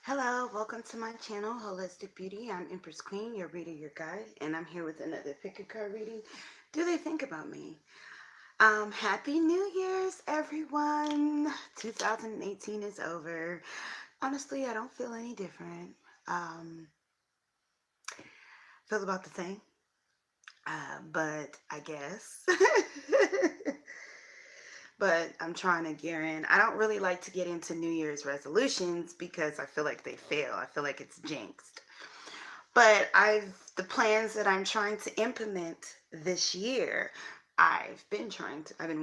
Hello, welcome to my channel, Holistic Beauty. I'm Empress Queen, your reader, your guide, and I'm here with another pick a card reading. Do they think about me? Happy New Year's, everyone. 2018 is over. Honestly, I don't feel any different. Um, feel about the same, but I guess. But I'm trying to gear in. I don't really like to get into New Year's resolutions because I feel like they fail. I feel like it's jinxed. But the plans that I'm trying to implement this year, I've been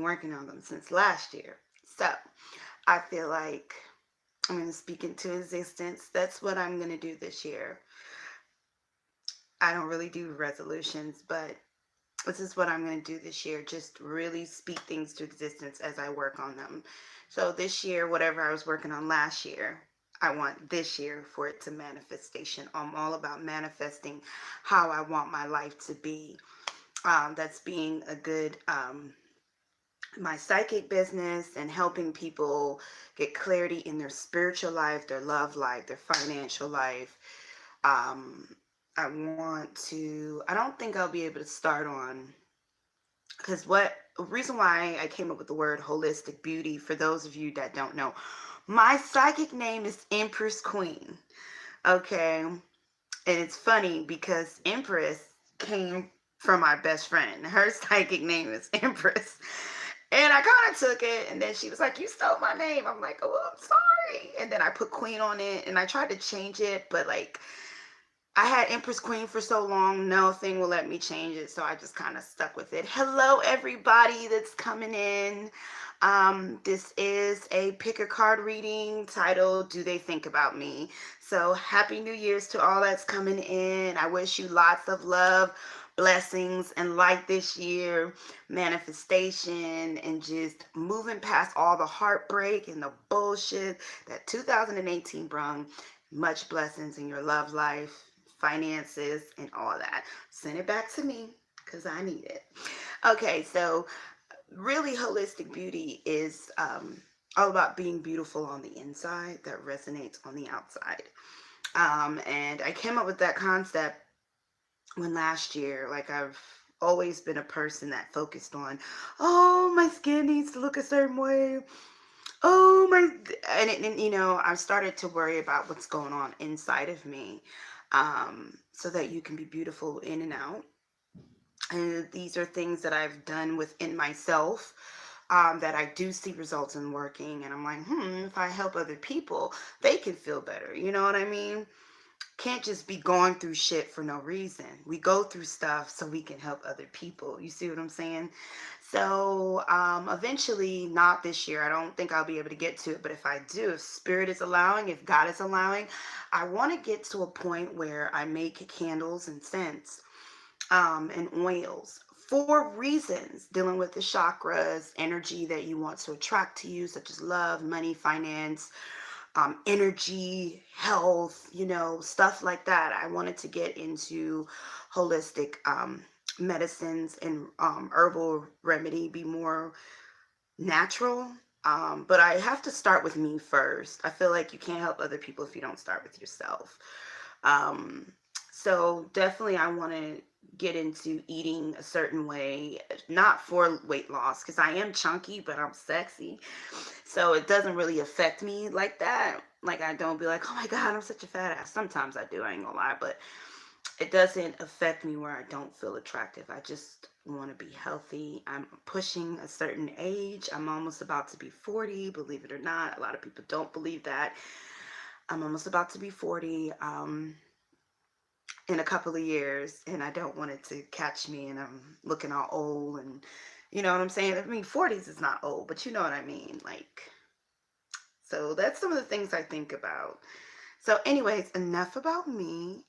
working on them since last year. So I feel like I'm going to speak into existence. That's what I'm going to do this year. I don't really do resolutions, but this is what I'm going to do this year. Just really speak things to existence as I work on them. So this year, whatever I was working on last year, I want this year for it to manifestation. I'm all about manifesting how I want my life to be. That's being a good, my psychic business and helping people get clarity in their spiritual life, their love life, their financial life. Um, I don't think I'll be able to start on because what reason why I came up with the word holistic beauty, for those of you that don't know, my psychic name is Empress Queen. Okay. And it's funny because Empress came from my best friend. Her psychic name is Empress. And I kind of took it, and then she was like, "You stole my name." I'm like, "Oh, I'm sorry." And then I put Queen on it, and I tried to change it, but like I had Empress Queen for so long, nothing will let me change it. So I just kind of stuck with it. Hello, everybody that's coming in. This is a pick a card reading titled Do They Think About Me? So happy New Year's to all that's coming in. I wish you lots of love, blessings, and light this year, manifestation, and just moving past all the heartbreak and the bullshit that 2018 brought. Much blessings in your love life, finances, and all that. Send it back to me because I need it. Okay, so really, holistic beauty is all about being beautiful on the inside that resonates on the outside. And I came up with that concept when last year, like I've always been a person that focused on, oh, my skin needs to look a certain way. Oh my, and I started to worry about what's going on inside of me, so that you can be beautiful in and out. And these are things that I've done within myself, that I do see results in working. And I'm like, if I help other people, they can feel better. You know what I mean? Can't just be going through shit for no reason. We go through stuff so we can help other people. You see what I'm saying? So eventually, not this year. I don't think I'll be able to get to it. But if I do, if Spirit is allowing, if God is allowing, I want to get to a point where I make candles and scents, and oils for reasons dealing with the chakras, energy that you want to attract to you, such as love, money, finance, energy, health, stuff like that. I wanted to get into holistic medicines and herbal remedy, be more natural. But I have to start with me first. I feel like you can't help other people if you don't start with yourself. Um, so definitely I want to get into eating a certain way, not for weight loss, because I am chunky, but I'm sexy. So it doesn't really affect me like that. Like I don't be like, oh my God, I'm such a fat ass. Sometimes I do, I ain't gonna lie, but it doesn't affect me where I don't feel attractive. I just want to be healthy. I'm pushing a certain age. I'm almost about to be 40, believe it or not. A lot of people don't believe that. I'm almost about to be 40. In a couple of years, and I don't want it to catch me and I'm looking all old, and you know what I'm saying? I mean, 40s is not old, but you know what I mean? Like, so that's some of the things I think about. So anyways, enough about me.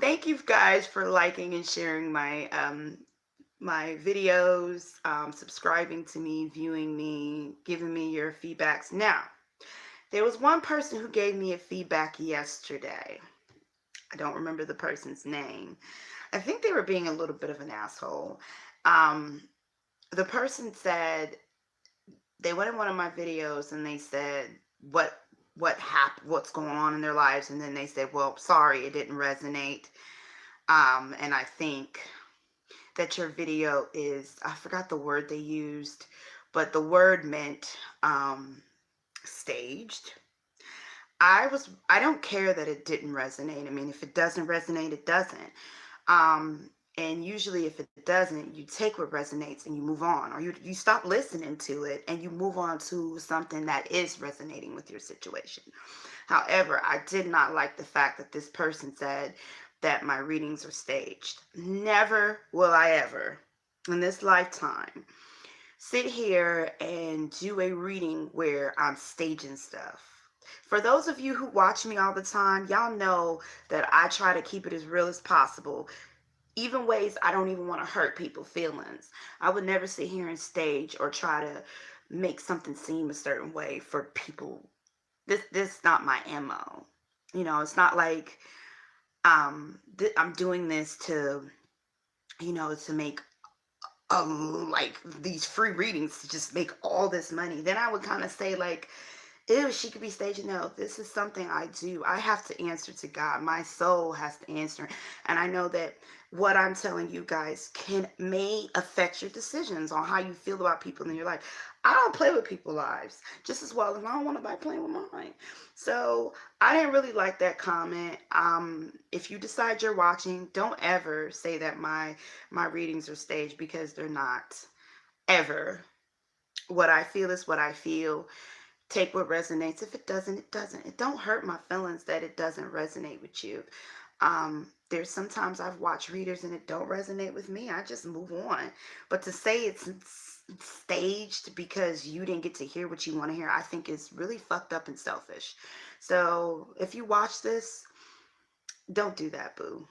Thank you guys for liking and sharing my videos, subscribing to me, viewing me, giving me your feedbacks. Now, there was one person who gave me a feedback yesterday. I don't remember the person's name. I think they were being a little bit of an asshole. Um, the person said they went in one of my videos and they said, what what's going on in their lives, and then they say, well, sorry, it didn't resonate. And I think that your video is, I forgot the word they used, but the word meant staged. I don't care that it didn't resonate. I mean, if it doesn't resonate, it doesn't. And usually if it doesn't, you take what resonates and you move on, or you stop listening to it and you move on to something that is resonating with your situation. However, I did not like the fact that this person said that my readings are staged. Never will I ever in this lifetime sit here and do a reading where I'm staging stuff. For those of you who watch me all the time, y'all know that I try to keep it as real as possible, even ways I don't even want to hurt people's feelings. I would never sit here and stage or try to make something seem a certain way for people. This is not my MO. You know, it's not like I'm doing this to, to make like these free readings to just make all this money. Then I would kind of say like, ew, she could be staging. No, this is something I do. I have to answer to God. My soul has to answer. And I know that what I'm telling you guys may affect your decisions on how you feel about people in your life. I don't play with people's lives just as well as I don't want nobody playing with mine. So I didn't really like that comment. If you decide you're watching, don't ever say that my readings are staged, because they're not. Ever. What I feel is what I feel. Take what resonates. If it doesn't, it doesn't. It don't hurt my feelings that it doesn't resonate with you. There's sometimes I've watched readers and it don't resonate with me. I just move on. But to say it's staged because you didn't get to hear what you want to hear, I think is really fucked up and selfish. So if you watch this, don't do that, boo.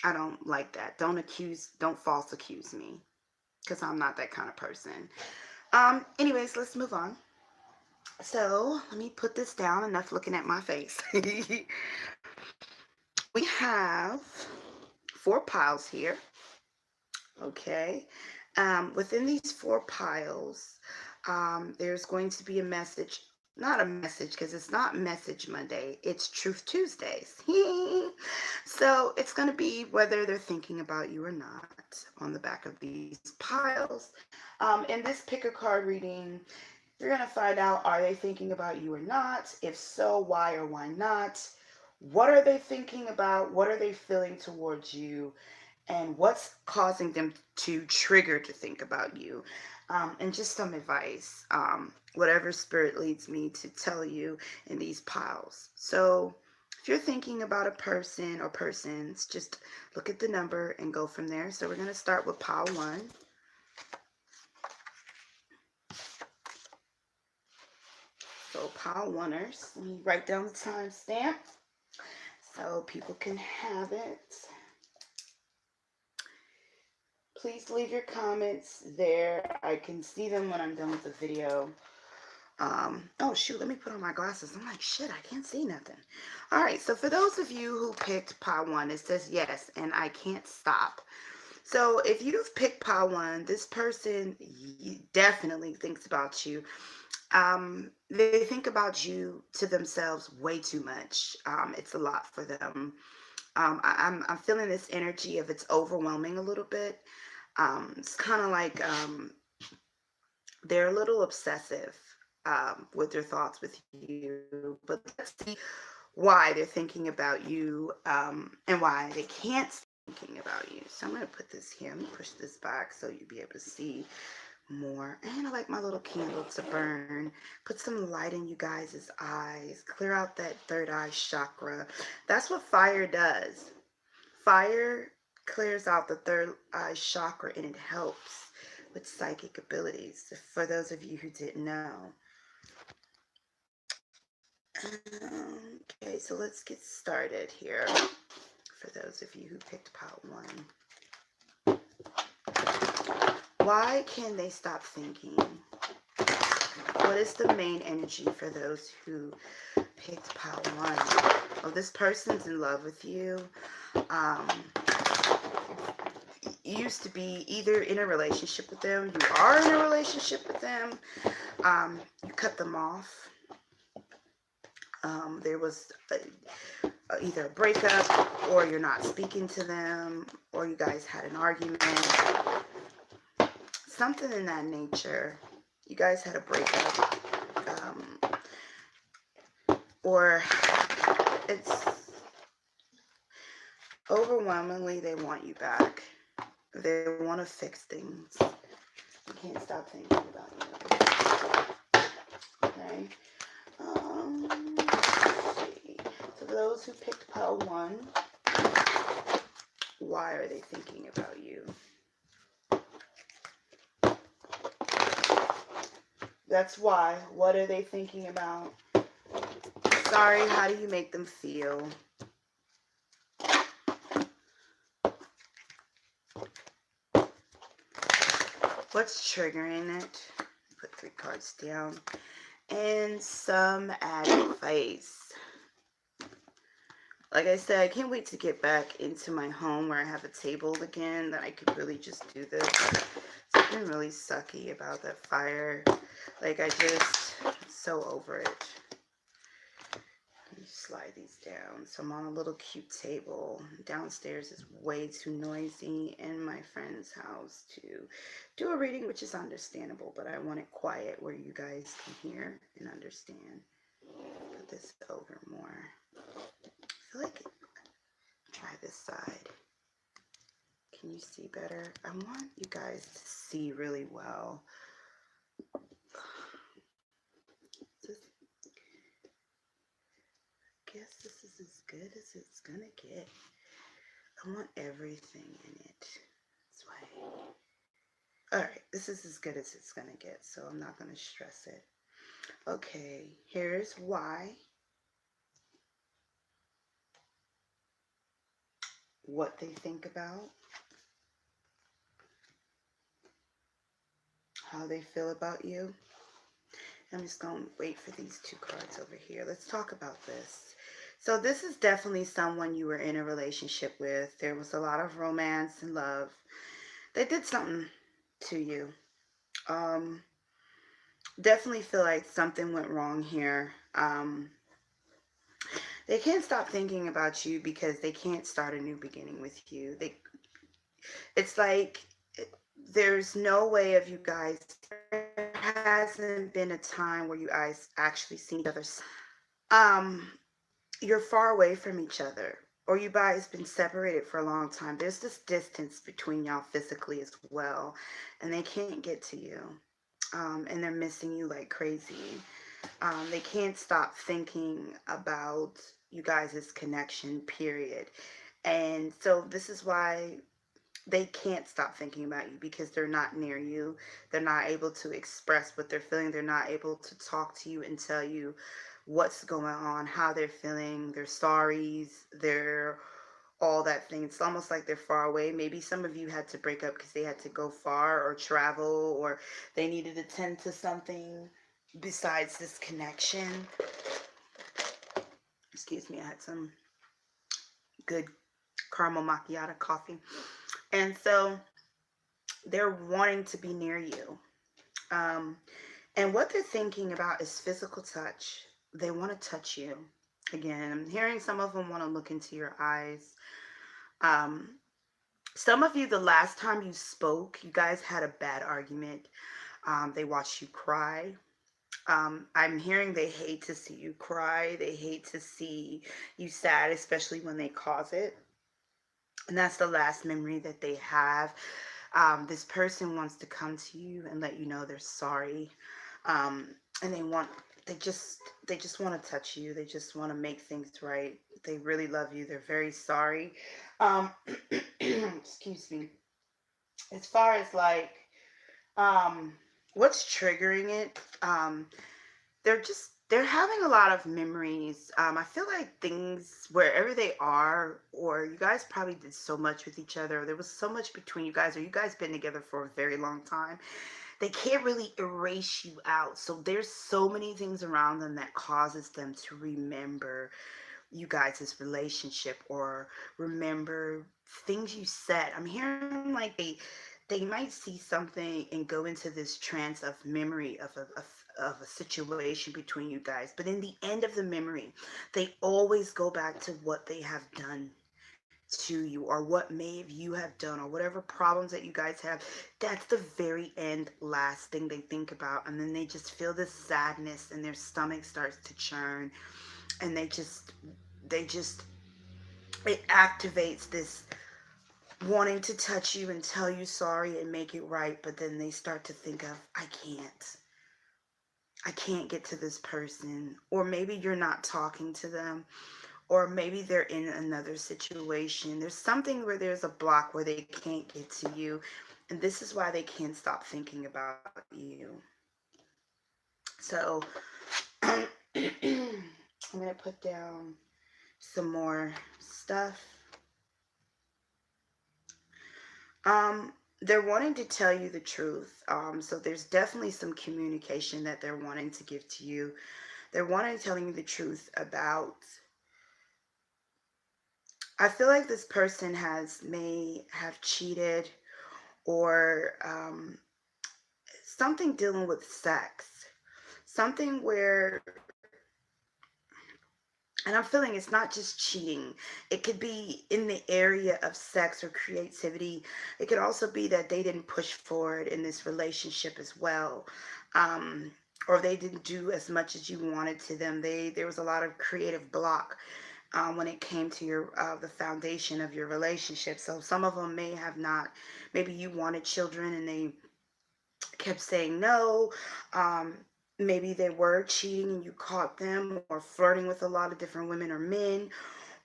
I don't like that. Don't false accuse me, because I'm not that kind of person. Anyways, let's move on. So let me put this down. Enough looking at my face. We have 4 piles here. Okay. Within these 4 piles, there's going to be a message. Not a message, because it's not Message Monday. It's Truth Tuesdays. So it's going to be whether they're thinking about you or not on the back of these piles. In this pick a card reading, you're going to find out, are they thinking about you or not? If so, why or why not? What are they thinking about? What are they feeling towards you? And what's causing them to trigger to think about you? And just some advice, whatever spirit leads me to tell you in these piles. So if you're thinking about a person or persons, just look at the number and go from there. So we're going to start with pile 1. So pile 1ers, let me write down the timestamp so people can have it. Please leave your comments there. I can see them when I'm done with the video. Oh shoot, let me put on my glasses. I'm like, shit, I can't see nothing. All right, so for those of you who picked pile 1, it says yes, and I can't stop. So if you've picked pile 1, this person definitely thinks about you. They think about you to themselves way too much. It's a lot for them. I'm feeling this energy of it's overwhelming a little bit. It's kind of like they're a little obsessive with their thoughts with you. But let's see why they're thinking about you, and why they can't stop thinking about you. So I'm going to put this here. Let me push this back so you'll be able to see more. And I like my little candle to burn. Put some light in you guys' eyes. Clear out that third eye chakra. That's what fire does. Fire clears out the third eye chakra, and it helps with psychic abilities, for those of you who didn't know. Okay, so let's get started here. For those of you who picked pile 1. Why can they stop thinking? What is the main energy for those who picked pile 1? Oh, this person's in love with you. You used to be either in a relationship with them, you are in a relationship with them, you cut them off. There was either a breakup, or you're not speaking to them, or you guys had an argument, something in that nature. You guys had a breakup, or it's overwhelmingly they want you back. They want to fix things. You can't stop thinking about you. Okay. Let's see. So for those who picked pile 1, why are they thinking about you? That's why. What are they thinking about? Sorry, how do you make them feel? What's triggering it? Put 3 cards down. And some advice. Like I said, I can't wait to get back into my home where I have a table again, that I could really just do this. It's been really sucky about that fire. Like, I just, so over it. Let me slide these down. So I'm on a little cute table. Downstairs is way too noisy in my friend's house to do a reading, which is understandable, but I want it quiet where you guys can hear and understand. Put this over more. I feel like, try this side. Can you see better? I want you guys to see really well. I guess this is as good as it's gonna get. I want everything in it. This way. Alright, this is as good as it's gonna get, so I'm not gonna stress it. Okay, here's why. What they think about. How they feel about you. I'm just going to wait for these 2 cards over here. Let's talk about this. So this is definitely someone you were in a relationship with. There was a lot of romance and love. They did something to you. Definitely feel like something went wrong here. They can't stop thinking about you because they can't start a new beginning with you. It's like there's no way of you guys. There hasn't been a time where you guys actually seen each other. You're far away from each other, or you guys been separated for a long time. There's this distance between y'all physically as well, and they can't get to you. And they're missing you like crazy. They can't stop thinking about you guys' connection, period. And so this is why they can't stop thinking about you, because they're not near you. They're not able to express what they're feeling. They're not able to talk to you and tell you what's going on, how they're feeling, their sorries, their all that thing. It's almost like they're far away. Maybe some of you had to break up because they had to go far or travel, or they needed to tend to something besides this connection. Excuse me, I had some good caramel macchiato coffee. And so they're wanting to be near you. And what they're thinking about is physical touch. They want to touch you. Again, I'm hearing some of them want to look into your eyes. Some of you, the last time you spoke, you guys had a bad argument. They watched you cry. I'm hearing they hate to see you cry. They hate to see you sad, especially when they cause it. And that's the last memory that they have. This person wants to come to you and let you know they're sorry. And they just want to touch you. They just want to make things right. They really love you. They're very sorry. Excuse me. As far as like what's triggering it, they're having a lot of memories. I feel like things wherever they are, or you guys probably did so much with each other. There was so much between you guys, or you guys been together for a very long time. They can't really erase you out. So there's so many things around them that causes them to remember you guys' relationship, or remember things you said. I'm hearing like they might see something and go into this trance of memory of of a situation between you guys. But in the end of the memory, they always go back to what they have done to you, or what may you have done, or whatever problems that you guys have. That's the very end last thing they think about. And then they just feel this sadness and their stomach starts to churn, and they just it activates this wanting to touch you and tell you sorry and make it right. But then they start to think of, I can't get to this person. Or maybe you're not talking to them, or maybe they're in another situation. There's something where there's a block where they can't get to you, and this is why they can't stop thinking about you. So I'm going to put down some more stuff. They're wanting to tell you the truth. So there's definitely some communication that they're wanting to give to you. They're wanting to tell you the truth about. I feel like this person may have cheated, or something dealing with sex, something where, and I'm feeling it's not just cheating. It could be in the area of sex or creativity. It could also be that they didn't push forward in this relationship as well. Um, or they didn't do as much as you wanted to them. There was a lot of creative block when it came to your the foundation of your relationship. So some of them may have not. Maybe you wanted children and they kept saying no. Um, Maybe they were cheating and you caught them, or flirting with a lot of different women or men,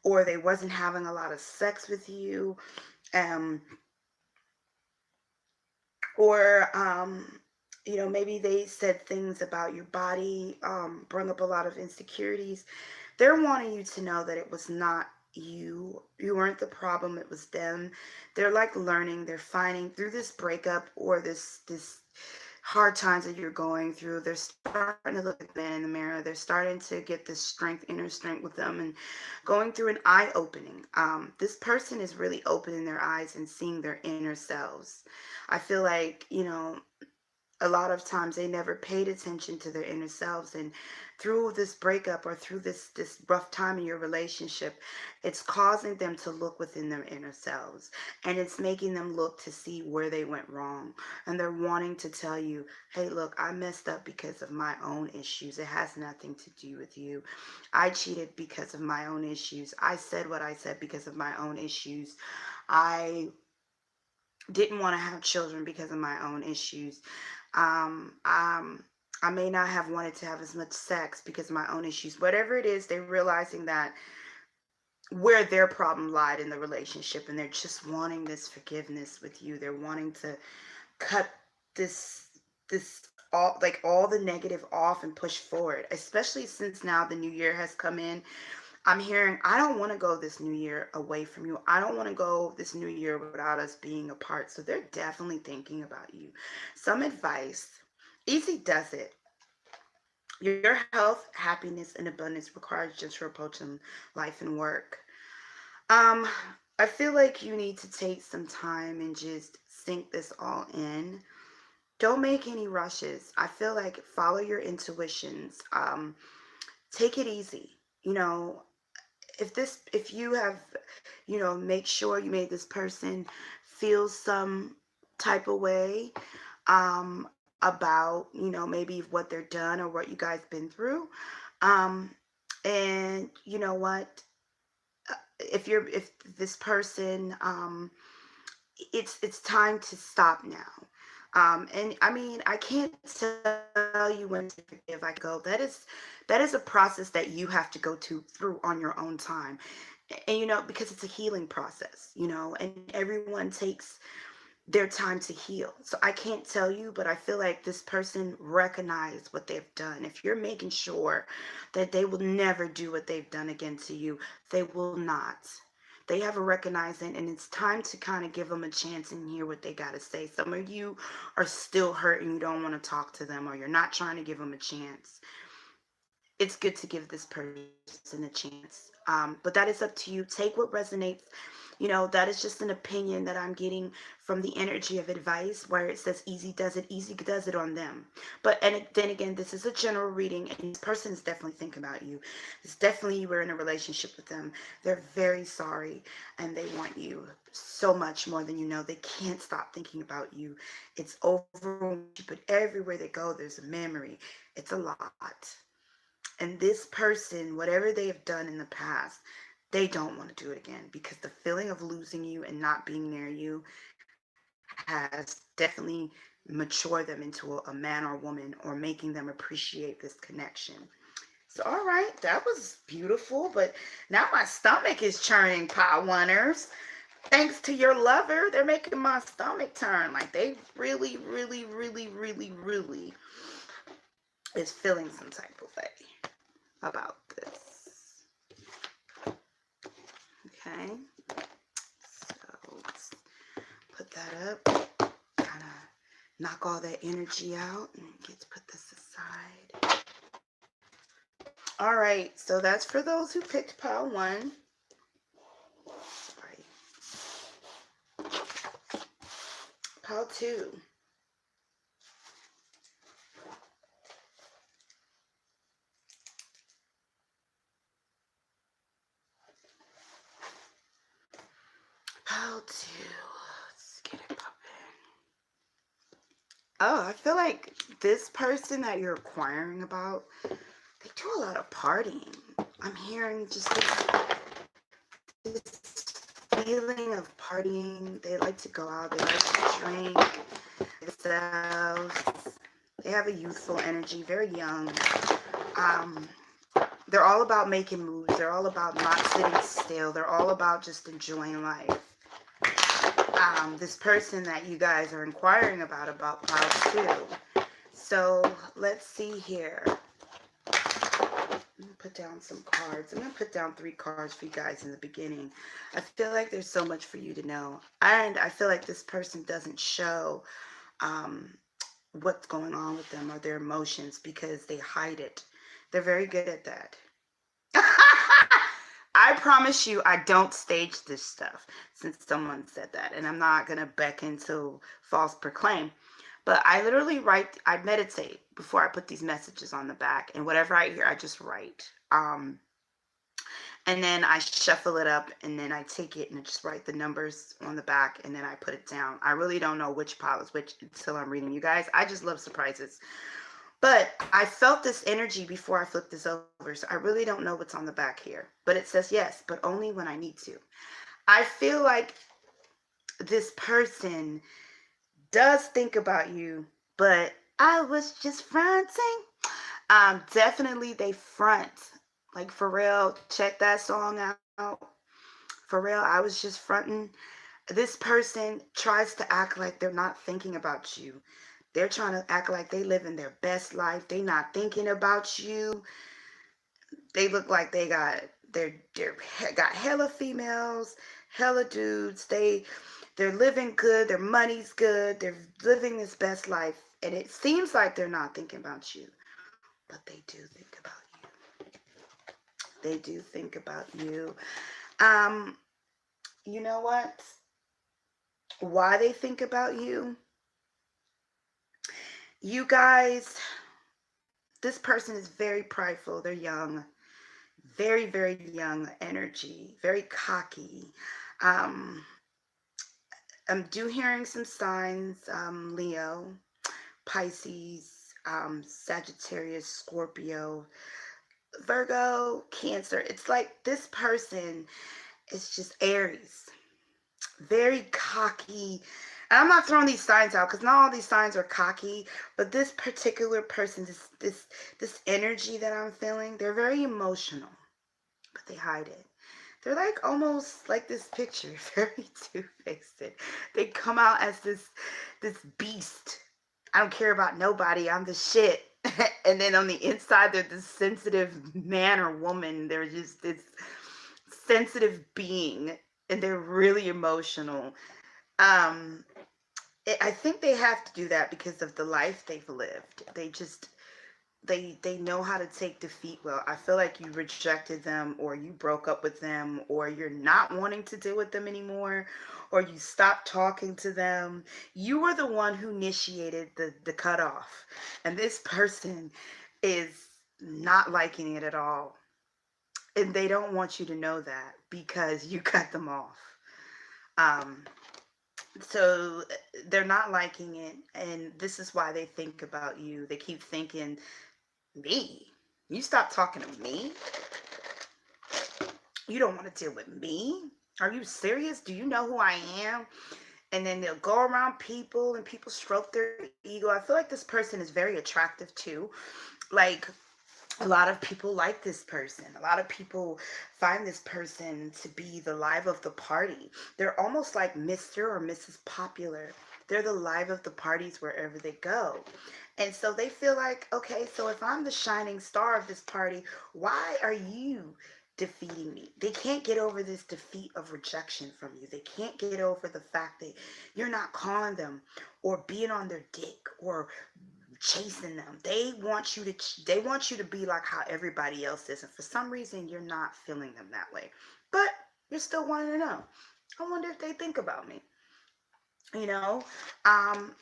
or they wasn't having a lot of sex with you, um, or maybe they said things about your body, bring up a lot of insecurities. They're wanting you to know that it was not you. You weren't the problem, it was them. They're like learning, they're finding through this breakup, or this hard times that you're going through. They're starting to look at the man in the mirror. They're starting to get this strength, inner strength with them, and going through an eye opening. This person is really opening their eyes and seeing their inner selves. I feel like, a lot of times they never paid attention to their inner selves, and through this breakup, or through this rough time in your relationship, it's causing them to look within their inner selves, and it's making them look to see where they went wrong. And they're wanting to tell you, hey, look, I messed up because of my own issues. It has nothing to do with you. I cheated because of my own issues. I said what I said because of my own issues. I didn't want to have children because of my own issues. um, um, I may not have wanted to have as much sex because of my own issues. Whatever it is, they're realizing that where their problem lied in the relationship, and they're just wanting this forgiveness with you. They're wanting to cut this all the negative off and push forward. Especially since now the new year has come in. I'm hearing, I don't want to go this new year away from you. I don't want to go this new year without us being apart. So they're definitely thinking about you. Some advice: easy does it. Your health, happiness, and abundance requires just your approach in life and work. Um, I feel like you need to take some time and just sink this all in. Don't make any rushes. I feel like follow your intuitions. Take it easy. You know, if you have, make sure you made this person feel some type of way about, maybe what they're done or what you guys been through. um and you know what, if this person, it's time to stop now. And I mean, I can't tell you when to forgive. I can go, that is a process that you have to go to through on your own time. And because it's a healing process, and everyone takes their time to heal. So I can't tell you, but I feel like this person recognized what they've done. If you're making sure that they will never do what they've done again to you, they will not. They have a recognizing, and it's time to kind of give them a chance and hear what they got to say. Some of you are still hurt and you don't want to talk to them, or you're not trying to give them a chance. It's good to give this person a chance. But that is up to you. Take what resonates That is just an opinion that I'm getting from the energy of advice, where it says easy does it on them. But and then again, this is a general reading, and this person is definitely thinking about you. It's definitely you were in a relationship with them. They're very sorry, and they want you so much more than you know. They can't stop thinking about you. It's overwhelming, but everywhere they go, there's a memory. It's a lot. And this person, whatever they have done in the past, they don't want to do it again, because the feeling of losing you and not being near you has definitely matured them into a man or woman, or making them appreciate this connection. So, all right, that was beautiful. But now my stomach is churning, Pile Oneers. Thanks to your lover, they're making my stomach turn. Like, they really, really, really, really, really is feeling some type of way about this. Okay, so let's put that up, kind of knock all that energy out, and get to put this aside. All right, so that's for those who picked pile 1. Sorry. Pile 2. Pile 2. Let's get it popping. Oh, I feel like this person that you're inquiring about, they do a lot of partying. I'm hearing just this feeling of partying. They like to go out. They like to drink themselves. They have a youthful energy, very young. They're all about making moves. They're all about not sitting still. They're all about just enjoying life. This person that you guys are inquiring about pile 2. So let's see here. I'm going to put down some cards. I'm going to put down 3 cards for you guys in the beginning. I feel like there's so much for you to know. And I feel like this person doesn't show what's going on with them or their emotions, because they hide it. They're very good at that. I promise you, I don't stage this stuff, since someone said that. And I'm not going to beckon to false proclaim. But I literally I meditate before I put these messages on the back. And whatever I hear, I just write. And then I shuffle it up, and then I take it and I just write the numbers on the back, and then I put it down. I really don't know which pile is which until I'm reading you guys. I just love surprises. But I felt this energy before I flipped this over, so I really don't know what's on the back here. But it says yes, but only when I need to. I feel like this person does think about you, but I was just fronting. Definitely they front. Like, for real, check that song out. For real, I was just fronting. This person tries to act like they're not thinking about you. They're trying to act like they live in their best life. They not thinking about you. They look like they got hella females, hella dudes. They're living good. Their money's good. They're living this best life, and it seems like they're not thinking about you, but they do think about you. They do think about you. You know what? Why they think about you? You guys, this person is very prideful. They're young, very, very young energy, very cocky. I'm hearing some signs, Leo, Pisces, Sagittarius, Scorpio, Virgo, Cancer. It's like this person is just Aries, very cocky. And I'm not throwing these signs out, because not all these signs are cocky, but this particular person, this energy that I'm feeling, they're very emotional, but they hide it. They're like almost like this picture, very two-faced. They come out as this beast. I don't care about nobody. I'm the shit. And then on the inside, they're this sensitive man or woman. They're just this sensitive being, and they're really emotional. I think they have to do that because of the life they've lived. they know how to take defeat well. I feel like you rejected them, or you broke up with them, or you're not wanting to deal with them anymore, or you stopped talking to them. You were the one who initiated the cutoff, and this person is not liking it at all, and they don't want you to know that because you cut them off. Um, so they're not liking it, and this is why they think about you. They keep thinking, me? You stop talking to me? You don't want to deal with me? Are you serious? Do you know who I am? And then they'll go around people and people stroke their ego. I feel like this person is very attractive too. Like, a lot of people like this person. A lot of people find this person to be the live of the party. They're almost like Mr. or Mrs. Popular. They're the live of the parties wherever they go. And so they feel like, okay, so if I'm the shining star of this party, why are you defeating me? They can't get over this defeat of rejection from you. They can't get over the fact that you're not calling them or being on their dick or chasing them. They want you to be like how everybody else is, and for some reason you're not feeling them that way, but you're still wanting to know, I wonder if they think about me, you know.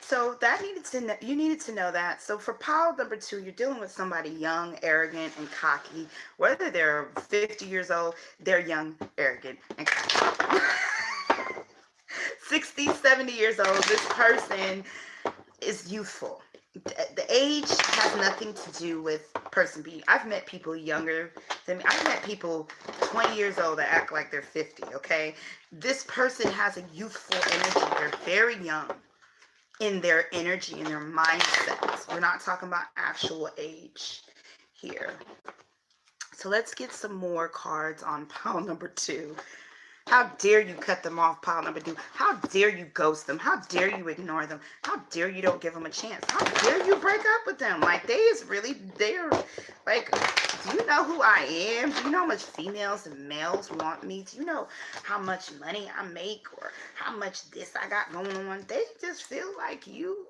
So that needed to know, you needed to know that. So for pile number two, you're dealing with somebody young, arrogant, and cocky. Whether they're 50 years old, they're young, arrogant, and cocky. 60, 70 years old, this person is youthful. The age has nothing to do with person being. I've met people younger than me. I've met people 20 years old that act like they're 50. Okay, this person has a youthful energy. They're very young in their energy, in their mindsets. We're not talking about actual age here. So let's get some more cards on pile number two. How dare you cut them off, pile number two? How dare you ghost them? How dare you ignore them? How dare you don't give them a chance? How dare you break up with them? Like, they're like, do you know who I am? Do you know how much females and males want me? Do you know how much money I make or how much this I got going on? They just feel like you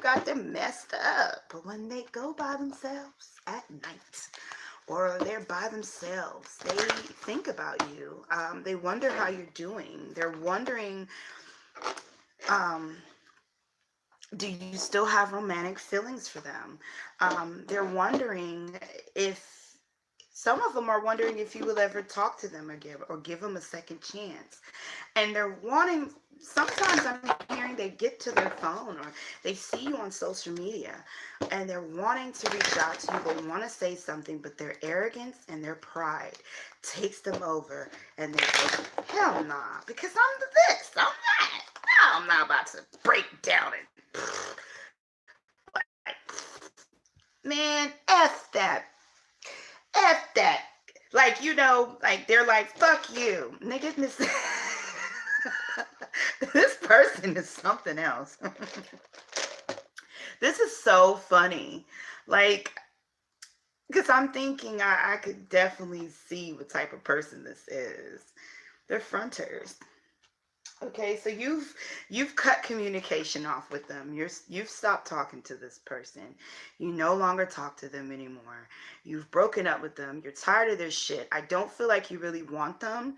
got them messed up. But when they go by themselves at night, or they're by themselves, they think about you. They wonder how you're doing. They're wondering, um, do you still have romantic feelings for them? They're wondering if, some of them are wondering if you will ever talk to them again or give them a second chance. And they're wanting, sometimes I'm hearing they get to their phone or they see you on social media and they're wanting to reach out to you. They want to say something, but their arrogance and their pride takes them over and they go, hell nah, because I'm this, I'm that. No, I'm not about to break down and like, man, F that. F that. Like, you know, like they're like, fuck you. Nigga, this person is something else. This is so funny. Like, because I'm thinking I could definitely see what type of person this is. They're fronters. Okay, so you've cut communication off with them. You've stopped talking to this person. You no longer talk to them anymore. You've broken up with them. You're tired of their shit. I don't feel like you really want them.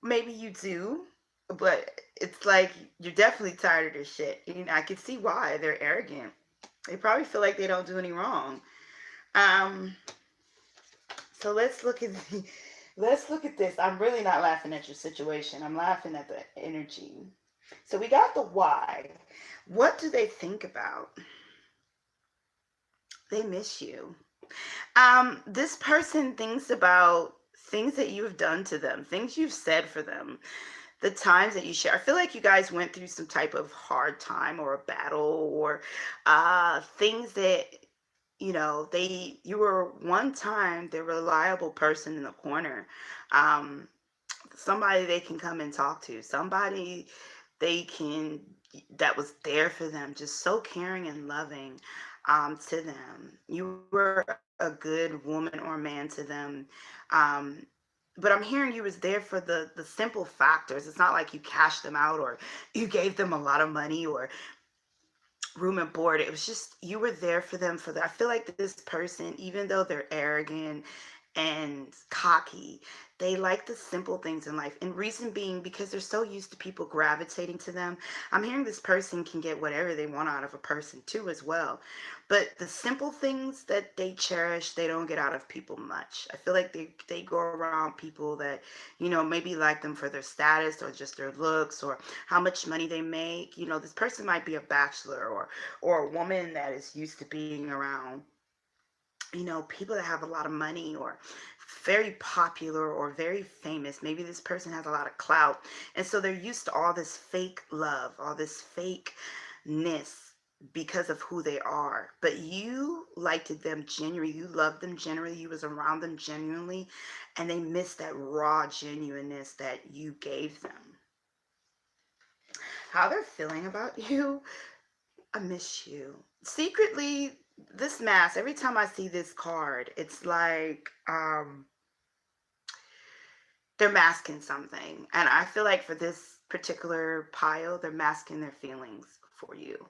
Maybe you do, but it's like you're definitely tired of their shit. You know, I can see why. They're arrogant. They probably feel like they don't do any wrong. Um, so let's look at this. I'm really not laughing at your situation. I'm laughing at the energy. So we got the why. What do they think about? They miss you. This person thinks about things that you've done to them, things you've said for them, the times that you share. I feel like you guys went through some type of hard time or a battle or things that, you know, you were one time the reliable person in the corner. Um, Somebody they can come and talk to, somebody they can, that was there for them, just so caring and loving to them. You were a good woman or man to them. um, but I'm hearing you was there for the simple factors. It's not like you cashed them out or you gave them a lot of money or room and board. It was just, you were there for them for that. I feel like this person, even though they're arrogant and cocky, they like the simple things in life. And reason being, because they're so used to people gravitating to them. I'm hearing this person can get whatever they want out of a person too, as well. But the simple things that they cherish, they don't get out of people much. I feel like they go around people that, maybe like them for their status or just their looks or how much money they make. This person might be a bachelor, or a woman that is used to being around, people that have a lot of money or very popular or very famous. Maybe this person has a lot of clout. And so they're used to all this fake love, all this fakeness because of who they are. But you liked them genuinely. You loved them genuinely. You was around them genuinely. And they missed that raw genuineness that you gave them. How they're feeling about you, I miss you. Secretly, this mask, every time I see this card, it's like they're masking something. And I feel like for this particular pile, they're masking their feelings for you.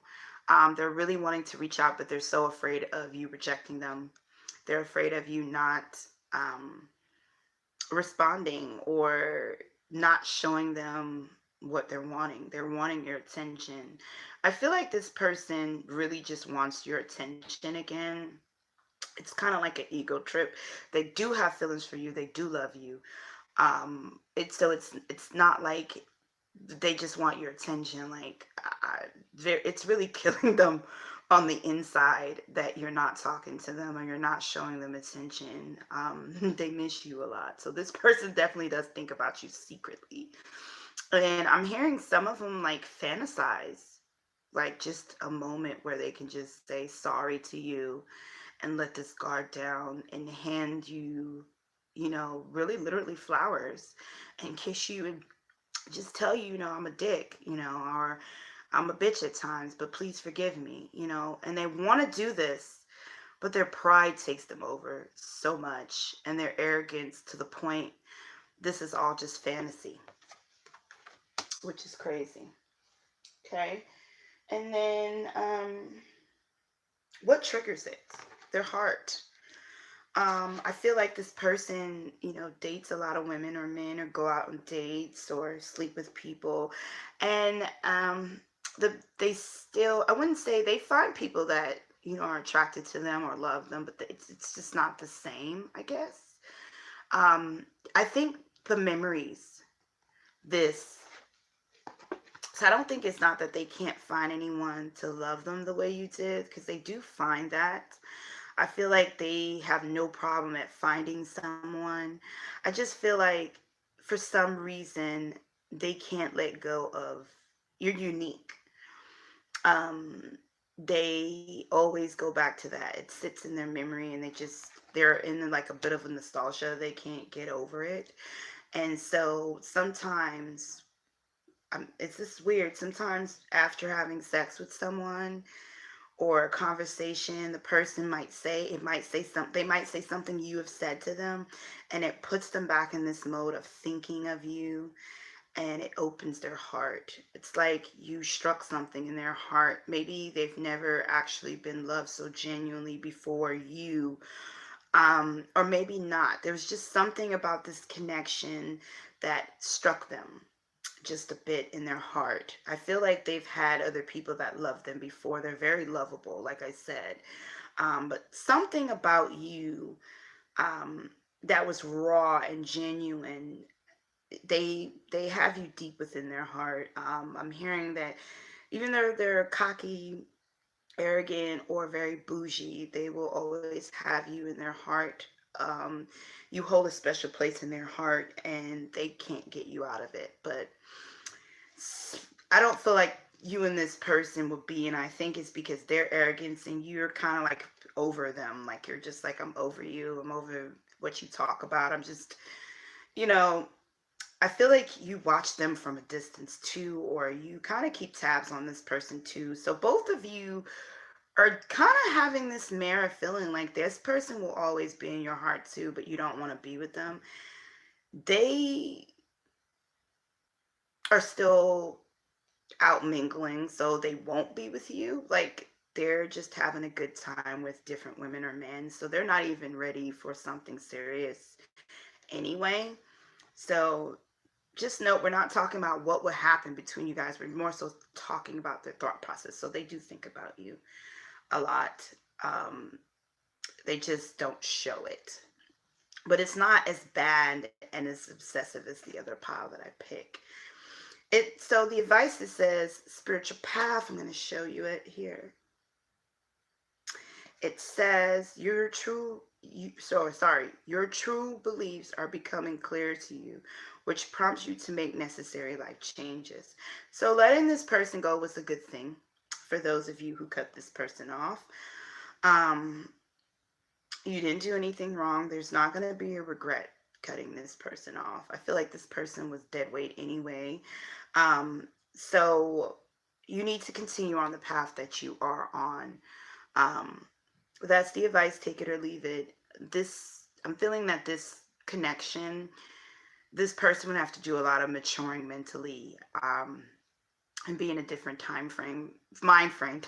They're really wanting to reach out, but they're so afraid of you rejecting them. They're afraid of you not responding or not showing them what they're wanting. They're wanting your attention. I feel like this person really just wants your attention again. It's kind of like an ego trip. They do have feelings for you. They do love you. It's not like they just want your attention. Like it's really killing them on the inside that you're not talking to them or you're not showing them attention. They miss you a lot. So this person definitely does think about you secretly. And I'm hearing some of them like fantasize, like just a moment where they can just say sorry to you and let this guard down and hand you, really literally flowers and kiss you and just tell you, I'm a dick, or I'm a bitch at times, but please forgive me, and they want to do this, but their pride takes them over so much and their arrogance to the point this is all just fantasy, which is crazy. Okay. And then what triggers it? Their heart. I feel like this person, dates a lot of women or men or go out on dates or sleep with people. And they still, I wouldn't say they find people that, are attracted to them or love them, but it's just not the same, I guess. I think the memories, this, so I don't think it's not that they can't find anyone to love them the way you did, because they do find that. I feel like they have no problem at finding someone. I just feel like for some reason they can't let go of you're unique. They always go back to that. It sits in their memory and they're in like a bit of a nostalgia. They can't get over it. And so sometimes it's just weird. Sometimes after having sex with someone, or a conversation, the person they might say something you have said to them, and it puts them back in this mode of thinking of you, and it opens their heart. It's like you struck something in their heart. Maybe they've never actually been loved so genuinely before you, or maybe not. There was just something about this connection that struck them just a bit in their heart. I feel like they've had other people that love them before. They're very lovable, like I said. But something about you, that was raw and genuine. They have you deep within their heart. I'm hearing that even though they're cocky, arrogant, or very bougie, they will always have you in their heart. Um, you hold a special place in their heart, and they can't get you out of it. But I don't feel like you and this person would be, and I think it's because their arrogance and you're kind of like over them. Like you're just like, I'm over you. I'm over what you talk about. I'm just, you know, I feel like you watch them from a distance too, or you kind of keep tabs on this person too. So both of you are kind of having this mirror feeling like this person will always be in your heart too, but you don't want to be with them. They are still out mingling, so they won't be with you. Like, they're just having a good time with different women or men, so they're not even ready for something serious anyway. So just note, we're not talking about what would happen between you guys. We're more so talking about their thought process. So they do think about you a lot. Um, they just don't show it. But it's not as bad and as obsessive as the other pile that I pick. So the advice that says spiritual path, I'm going to show you it here. It says your true beliefs are becoming clear to you, which prompts you to make necessary life changes. So letting this person go was a good thing for those of you who cut this person off. Um, you didn't do anything wrong. There's not going to be a regret cutting this person off. I feel like this person was dead weight anyway. So you need to continue on the path that you are on. Um, that's the advice. Take it or leave it. I'm feeling that this connection, this person would have to do a lot of maturing mentally. And be in a different mind frame,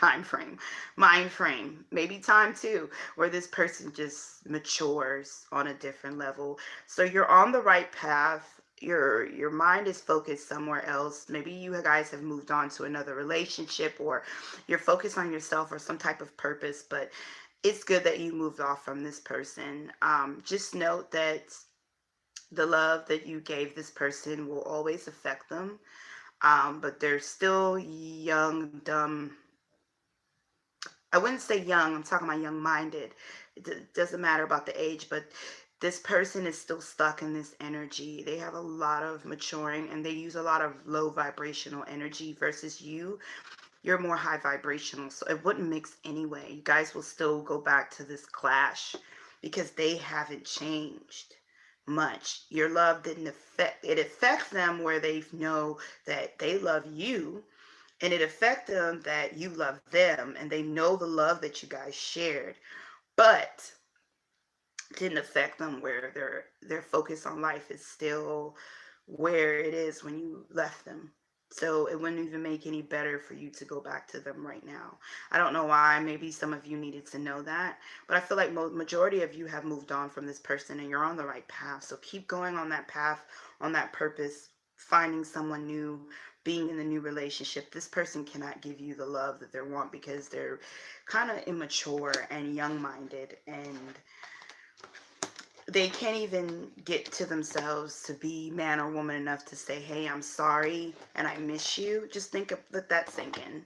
maybe time too, where this person just matures on a different level. So you're on the right path. Your mind is focused somewhere else. Maybe you guys have moved on to another relationship, or you're focused on yourself or some type of purpose, but it's good that you moved off from this person. Just note that the love that you gave this person will always affect them. But they're still young, dumb. I wouldn't say young, I'm talking about young minded. Doesn't matter about the age, but this person is still stuck in this energy. They have a lot of maturing and they use a lot of low vibrational energy versus you. You're more high vibrational, so it wouldn't mix anyway. You guys will still go back to this clash because they haven't changed much. Your love didn't affect them where they know that they love you, and it affect them that you love them and they know the love that you guys shared, but didn't affect them where their focus on life is still where it is when you left them. So it wouldn't even make any better for you to go back to them right now. I don't know why. Maybe some of you needed to know that, but I feel like majority of you have moved on from this person and you're on the right path. So keep going on that path, on that purpose, finding someone new, being in the new relationship. This person cannot give you the love that they want because they're kind of immature and young-minded, and they can't even get to themselves to be man or woman enough to say, hey, I'm sorry and I miss you. Just let that sink in.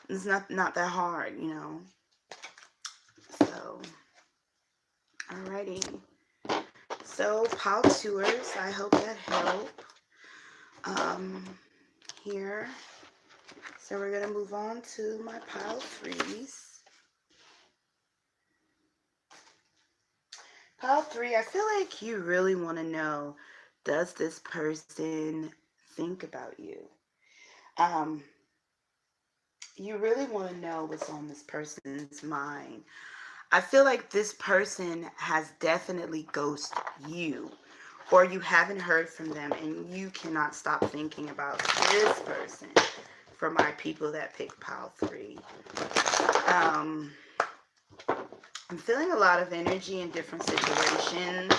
It's not that hard, you know. So, alrighty. So, pile tours, I hope that helped. Here. So we're going to move on to my pile threes. Pile three, I feel like you really want to know, does this person think about you? You really want to know what's on this person's mind. I feel like this person has definitely ghosted you, or you haven't heard from them and you cannot stop thinking about this person. For my people that pick pile three, I'm feeling a lot of energy in different situations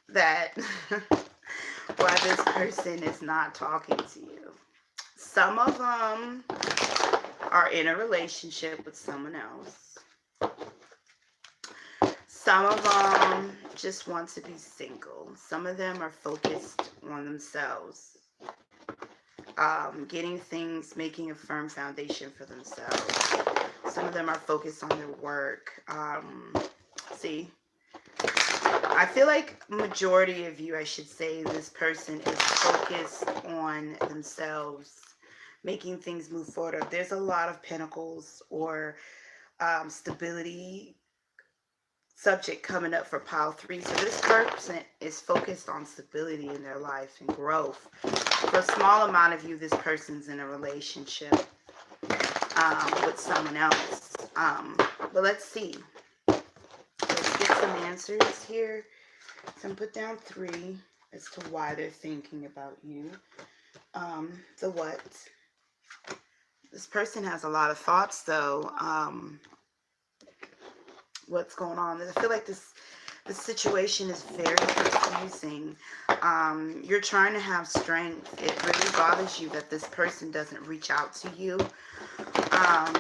that why this person is not talking to you. Some of them are in a relationship with someone else. Some of them just want to be single. Some of them are focused on themselves, getting things, making a firm foundation for themselves. Some of them are focused on their work. See, I feel like majority of you, I should say, this person is focused on themselves, making things move forward. There's a lot of pentacles or stability subject coming up for pile three. So this person is focused on stability in their life and growth. For a small amount of you, this person's in a relationship with someone else. But let's see. Let's get some answers here. So I'm put down three as to why they're thinking about you. The what? This person has a lot of thoughts, though. What's going on? I feel like this situation is very confusing. You're trying to have strength. It really bothers you that this person doesn't reach out to you. Um,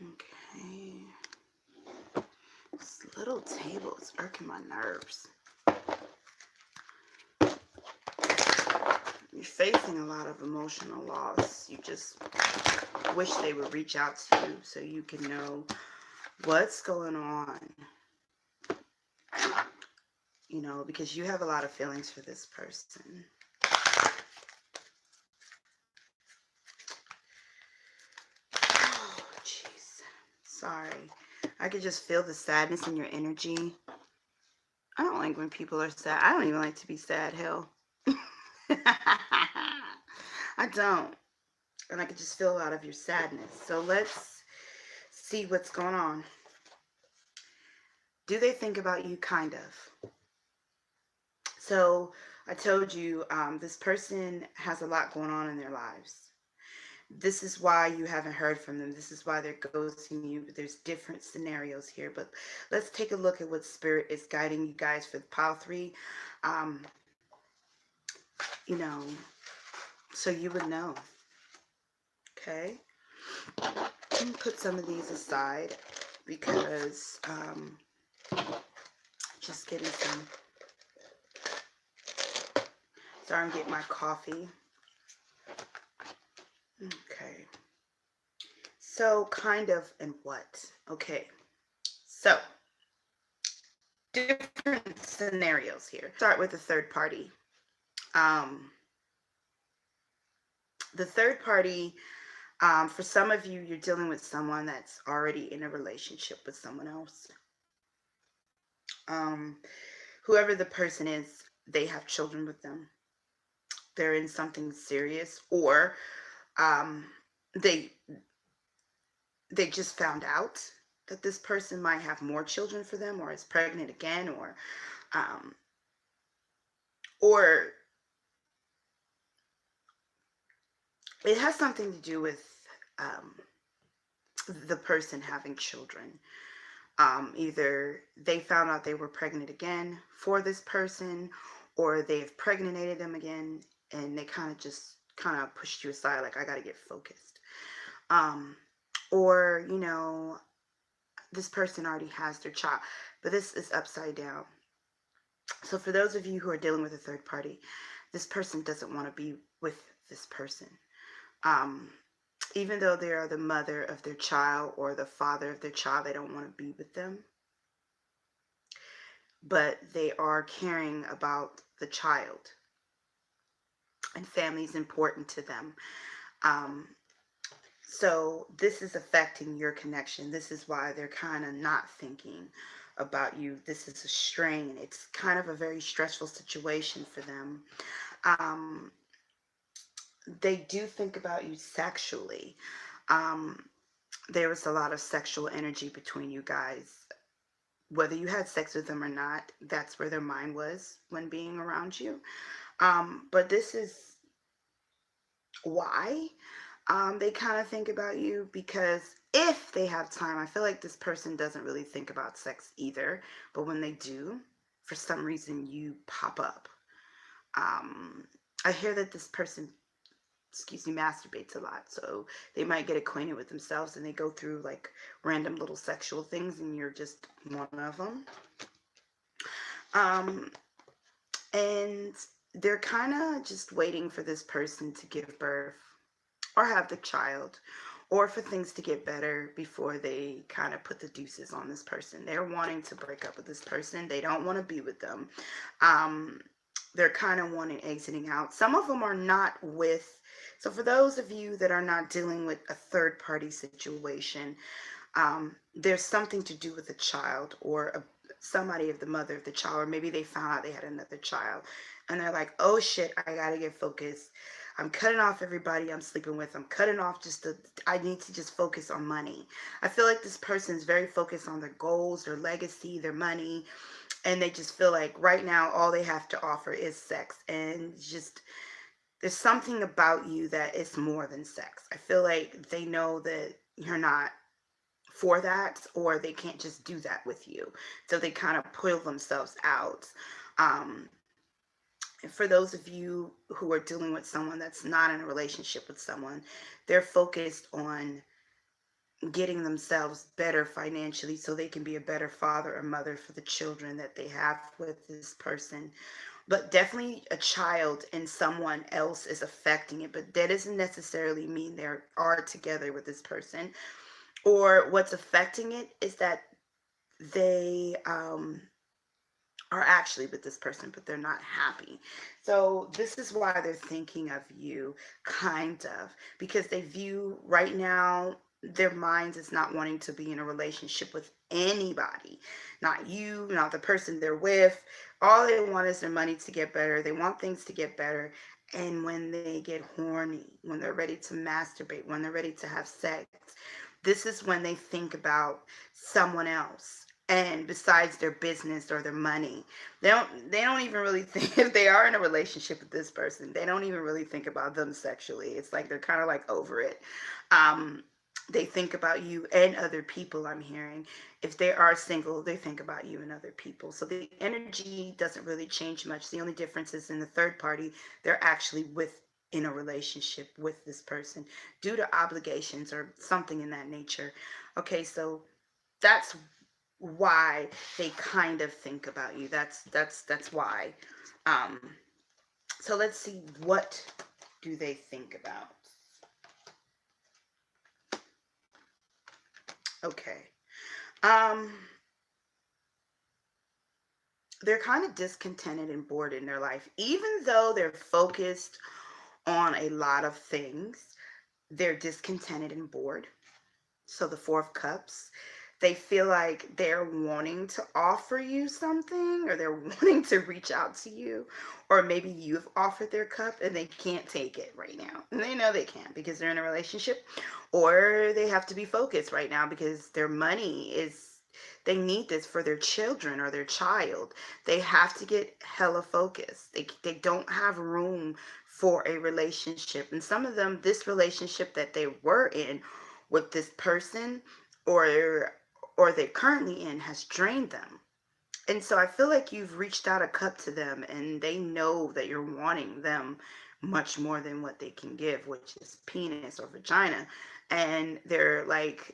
okay. This little table is irking my nerves. You're facing a lot of emotional loss. You just wish they would reach out to you so you can know what's going on. You know, because you have a lot of feelings for this person. Oh, jeez. Sorry. I could just feel the sadness in your energy. I don't like when people are sad. I don't even like to be sad, hell. I don't. And I could just feel a lot of your sadness. So let's see what's going on. Do they think about you? Kind of. So I told you this person has a lot going on in their lives. This is why you haven't heard from them. This is why they're ghosting you. But there's different scenarios here. But let's take a look at what Spirit is guiding you guys for the pile 3. You know, so you would know. Okay? Let me put some of these aside because just getting some. Sorry, I'm getting my coffee. Okay. So, kind of, and what? Okay. So, different scenarios here. Start with the third party. The third party, for some of you, you're dealing with someone that's already in a relationship with someone else. Whoever the person is, they have children with them. They're in something serious, or they just found out that this person might have more children for them, or is pregnant again, or it has something to do with the person having children. Either they found out they were pregnant again for this person, or they've pregnated them again, and they kind of pushed you aside, like, I got to get focused. Or, you know, this person already has their child, but this is upside down. So for those of you who are dealing with a third party, this person doesn't want to be with this person. Even though they are the mother of their child or the father of their child, they don't want to be with them. But they are caring about the child. And family is important to them. So this is affecting your connection. This is why they're kind of not thinking about you. This is a strain. It's kind of a very stressful situation for them. They do think about you sexually. There was a lot of sexual energy between you guys. Whether you had sex with them or not, that's where their mind was when being around you. But this is why they kind of think about you, because if they have time, I feel like this person doesn't really think about sex either, but when they do, for some reason you pop up. I hear that this person, masturbates a lot, so they might get acquainted with themselves and they go through like random little sexual things, and you're just one of them. And they're kind of just waiting for this person to give birth or have the child, or for things to get better before they kind of put the deuces on this person. They're wanting to break up with this person. They don't want to be with them. They're kind of wanting exiting out. Some of them are not with. So for those of you that are not dealing with a third party situation, there's something to do with a child, or somebody of the mother of the child, or maybe they found out they had another child and they're like, oh shit, I gotta get focused. I'm cutting off everybody I'm sleeping with. I'm cutting off I need to just focus on money. I feel like this person is very focused on their goals, their legacy, their money, and they just feel like right now all they have to offer is sex. And just there's something about you that is more than sex. I feel like they know that you're not for that, or they can't just do that with you. So they kind of pull themselves out. Um, for those of you who are dealing with someone that's not in a relationship with someone, they're focused on getting themselves better financially so they can be a better father or mother for the children that they have with this person. But definitely a child and someone else is affecting it, but that doesn't necessarily mean they are together with this person. Or what's affecting it is that they are actually with this person, but they're not happy. So this is why they're thinking of you, kind of, because they view right now their minds is not wanting to be in a relationship with anybody, not you, not the person they're with. All they want is their money to get better. They want things to get better. And when they get horny, when they're ready to masturbate, when they're ready to have sex, this is when they think about someone else, and besides their business or their money. They don't even really think, if they are in a relationship with this person, they don't even really think about them sexually. It's like they're kind of like over it. um they think about you and other people, I'm hearing. If they are single, they think about you and other people. So the energy doesn't really change much. The only difference is in the third party, they're actually with in a relationship with this person due to obligations or something in that nature. Okay, so that's why they kind of think about you. That's why. Um, so let's see, what do they think about? Okay. Um, they're kind of discontented and bored in their life, even though they're focused on a lot of things. They're discontented and bored. So the Four of Cups, they feel like they're wanting to offer you something, or they're wanting to reach out to you, or maybe you've offered their cup and they can't take it right now. And they know they can't because they're in a relationship, or they have to be focused right now because their money is, they need this for their children or their child. They have to get hella focused. They don't have room for a relationship. And some of them, this relationship that they were in with this person, or they're currently in, has drained them. And so I feel like you've reached out a cup to them, and they know that you're wanting them much more than what they can give, which is penis or vagina. And they're like,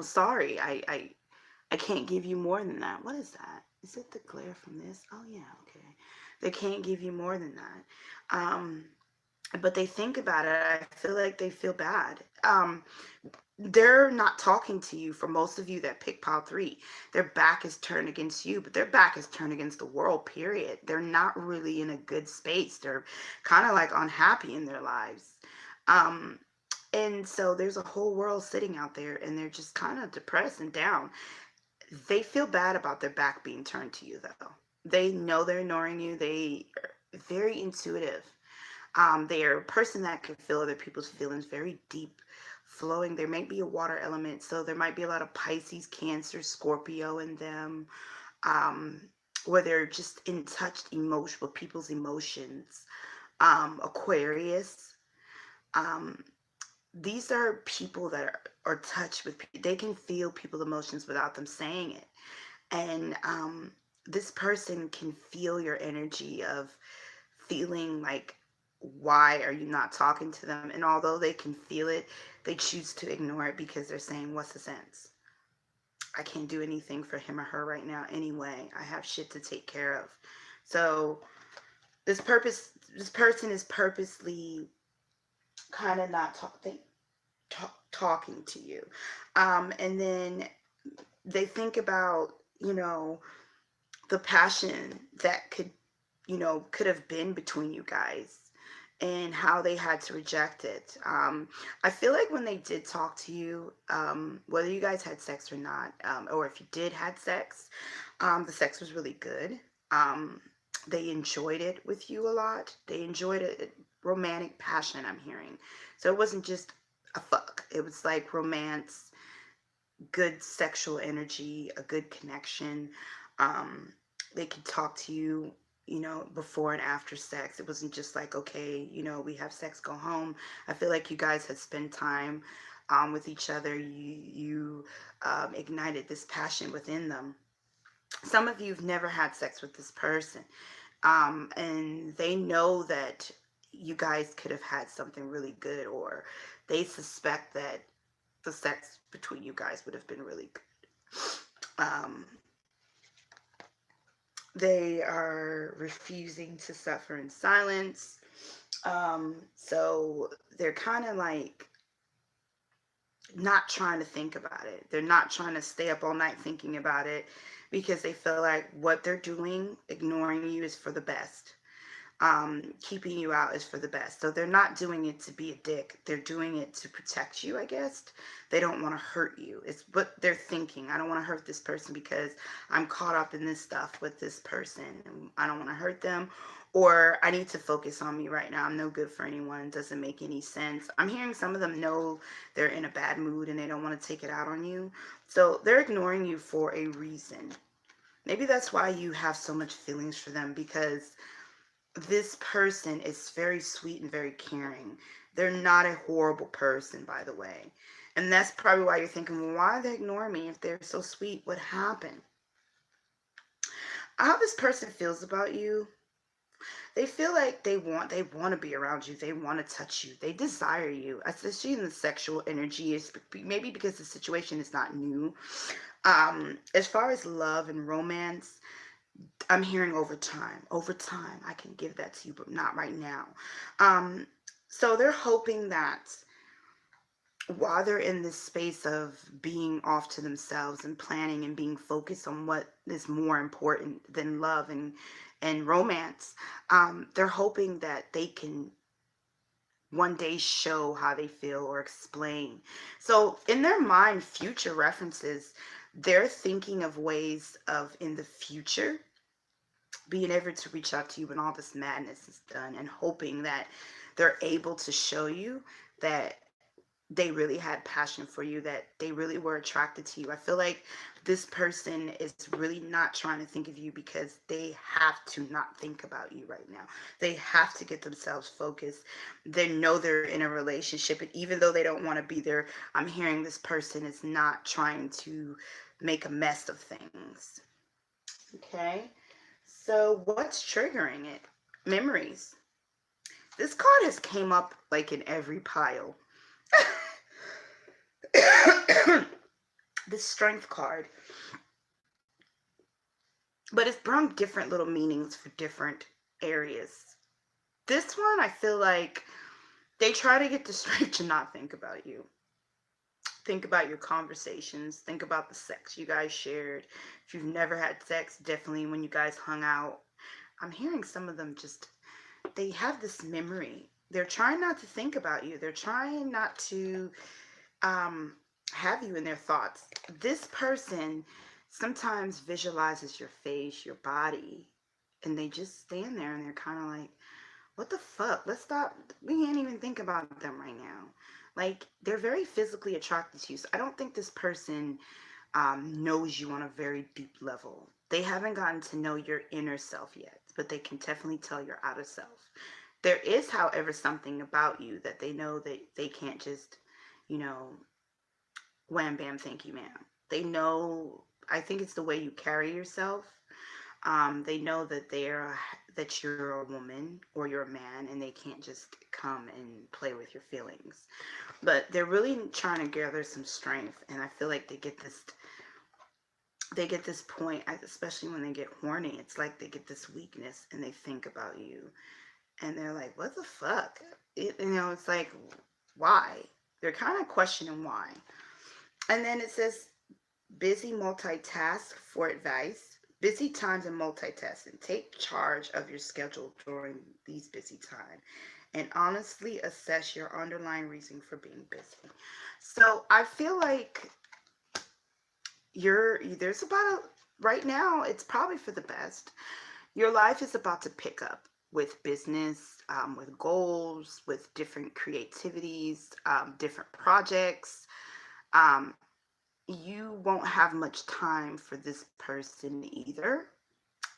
sorry, I can't give you more than that. What is that? Is it the glare from this? Oh yeah, okay. They can't give you more than that. But they think about it. I feel like they feel bad. They're not talking to you. For most of you that pick pile 3, their back is turned against you, but their back is turned against the world, period. They're not really in a good space. They're kind of like unhappy in their lives. Um, and so there's a whole world sitting out there, and they're just kind of depressed and down. They feel bad about their back being turned to you, though. They know they're ignoring you. They are very intuitive. They are a person that can feel other people's feelings, very deep flowing. There might be a water element, so there might be a lot of Pisces, Cancer, Scorpio in them, um, where they're just in touch emotion with people's emotions. Aquarius. Um, these are people that are touched with. They can feel people's emotions without them saying it, and this person can feel your energy of feeling like, why are you not talking to them? And although they can feel it, they choose to ignore it because they're saying, what's the sense? I can't do anything for him or her right now anyway. I have shit to take care of. So this person is purposely kind of not talking to you. And then they think about, the passion that could have been between you guys, and how they had to reject it. I feel like when they did talk to you, whether you guys had sex or not, or if you did had sex, the sex was really good. Um, They enjoyed it with you a lot. They enjoyed a romantic passion, I'm hearing. So it wasn't just a fuck. It was like romance, good sexual energy, a good connection. Um, they could talk to you, before and after sex. It wasn't just like, okay, we have sex, go home. I feel like you guys had spent time with each other. You ignited this passion within them. Some of you've never had sex with this person, and they know that you guys could have had something really good, or they suspect that the sex between you guys would have been really good. They are refusing to suffer in silence. So they're kind of like not trying to think about it. They're not trying to stay up all night thinking about it because they feel like what they're doing, ignoring you, is for the best. Keeping you out is for the best. So they're not doing it to be a dick. They're doing it to protect you, I guess. They don't want to hurt you. It's what they're thinking. I don't want to hurt this person because I'm caught up in this stuff with this person. I don't want to hurt them. Or I need to focus on me right now. I'm no good for anyone. It doesn't make any sense. I'm hearing some of them know they're in a bad mood and they don't want to take it out on you. So they're ignoring you for a reason. Maybe that's why you have so much feelings for them, because this person is very sweet and very caring. They're not a horrible person, by the way. And that's probably why you're thinking, well, why are they ignoring me if they're so sweet? What happened? How this person feels about you, they feel like they want to be around you. They want to touch you. They desire you, especially in the sexual energy. Is maybe because the situation is not new. As far as love and romance, I'm hearing over time. Over time, I can give that to you, but not right now. Um, so they're hoping that while they're in this space of being off to themselves and planning and being focused on what is more important than love and romance, they're hoping that they can one day show how they feel or explain. So in their mind, future references, they're thinking of ways of in the future being able to reach out to you when all this madness is done, and hoping that they're able to show you that they really had passion for you, that they really were attracted to you. I feel like this person is really not trying to think of you because they have to not think about you right now. They have to get themselves focused. They know they're in a relationship, and even though they don't want to be there, I'm hearing this person is not trying to make a mess of things. Okay? So what's triggering it? Memories. This card has came up like in every pile. The strength card. But it's brought different little meanings for different areas. This one, I feel like they try to get the strength to not think about you. Think about your conversations. Think about the sex you guys shared. If you've never had sex, definitely when you guys hung out. I'm hearing some of them just, they have this memory. They're trying not to think about you. They're trying not to um, have you in their thoughts. This person sometimes visualizes your face, your body, and they just stand there and they're kind of like, what the fuck? Let's stop. We can't even think about them right now. Like, they're very physically attracted to you. So I don't think this person knows you on a very deep level. They haven't gotten to know your inner self yet, but they can definitely tell your outer self. There is, however, something about you that they know that they can't just, you know, wham bam, thank you, ma'am. They know, I think it's the way you carry yourself. They know that you're a woman or you're a man, and they can't just come and play with your feelings. But they're really trying to gather some strength, and I feel like they get this point, especially when they get horny. It's like they get this weakness and they think about you, and they're like, what the fuck? It's like, why? They're kind of questioning why. And then it says, busy multitask for advice. Busy times and multitasking. Take charge of your schedule during these busy times and honestly assess your underlying reason for being busy. So I feel like there's about right now, it's probably for the best. Your life is about to pick up with business, with goals, with different creativities, different projects. Um, you won't have much time for this person either.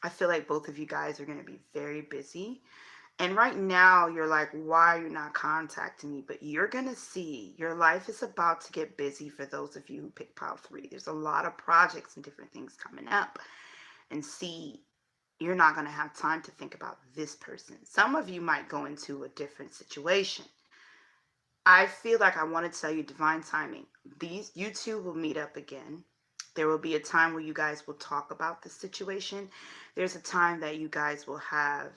I feel like both of you guys are going to be very busy. And right now, you're like, why are you not contacting me? But you're going to see your life is about to get busy for those of you who pick pile 3. There's a lot of projects and different things coming up. And see, you're not going to have time to think about this person. Some of you might go into a different situation. I feel like I want to tell you divine timing. You two will meet up again. There will be a time where you guys will talk about the situation. There's a time that you guys will have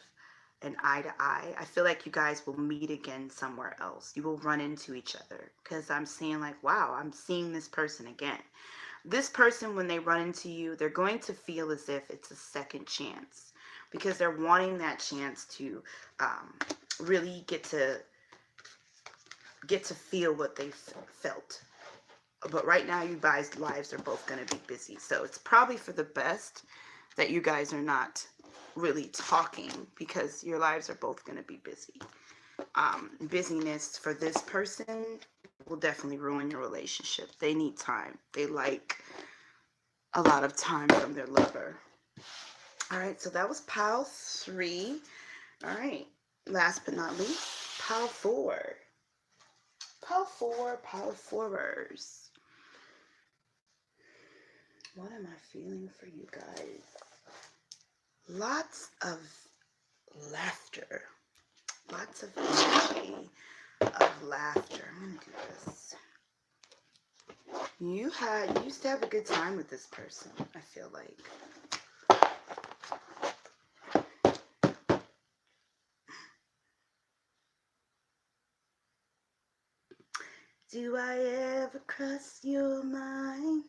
an eye to eye. I feel like you guys will meet again somewhere else. You will run into each other because I'm seeing like, wow, I'm seeing this person again. This person, when they run into you, they're going to feel as if it's a second chance because they're wanting that chance to really get to feel what they felt. But right now, you guys' lives are both going to be busy. So it's probably for the best that you guys are not really talking because your lives are both going to be busy. Busyness for this person will definitely ruin your relationship. They need time. They like a lot of time from their lover. All right, so that was pile 3. All right, last but not least, pile 4. Pile 4, pile 4ers. What am I feeling for you guys? Lots of laughter. Lots of energy of laughter. I'm going to do this. You used to have a good time with this person, I feel like. Do I ever cross your mind?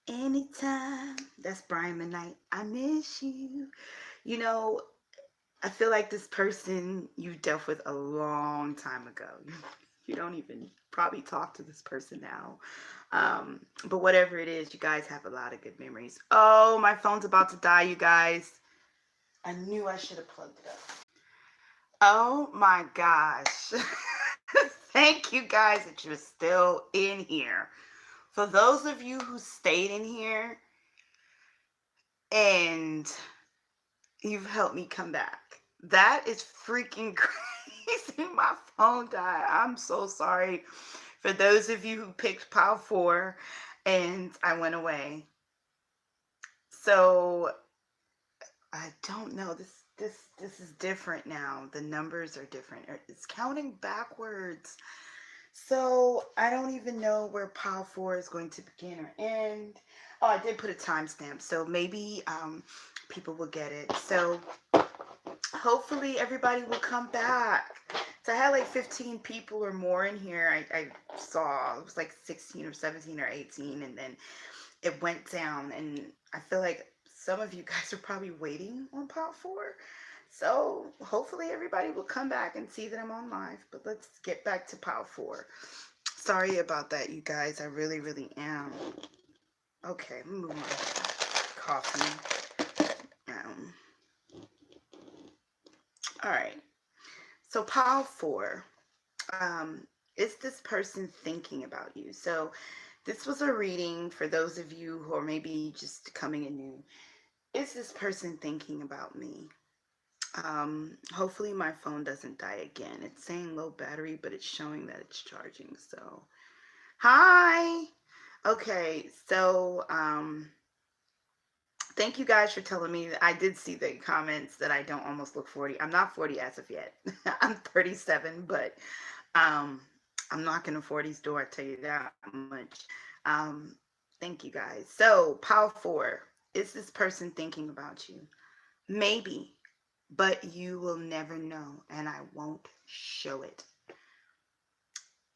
Anytime. That's Brian McKnight. I miss you. You know, I feel like this person you dealt with a long time ago. You don't even probably talk to this person now. But whatever it is, you guys have a lot of good memories. Oh, my phone's about to die, you guys. I knew I should have plugged it up. Oh my gosh. Thank you guys that you're still in here. For those of you who stayed in here and you've helped me come back, that is freaking crazy. My phone died. I'm so sorry. For those of you who picked pile 4 and I went away. So I don't know. This is different now. The numbers are different. It's counting backwards. So I don't even know where pile 4 is going to begin or end. Oh, I did put a timestamp, so maybe people will get it. So hopefully everybody will come back. So I had like 15 people or more in here. I saw it was like 16 or 17 or 18, and then it went down. And I feel like some of you guys are probably waiting on pile 4. So hopefully everybody will come back and see that I'm on live. But let's get back to pile 4. Sorry about that, you guys. I really, really am. Okay, move my coffee. All right. So pile 4. Is this person thinking about you? So this was a reading for those of you who are maybe just coming in new. Is this person thinking about me? Hopefully my phone doesn't die again. It's saying low battery, but it's showing that it's charging. So, hi. Okay, so thank you guys for telling me. I did see the comments that I don't almost look 40. I'm not 40 as of yet. I'm 37, but I'm knocking on 40's door, I tell you that much. Thank you guys. So, pile 4. Is this person thinking about you? Maybe, but you will never know, and I won't show it.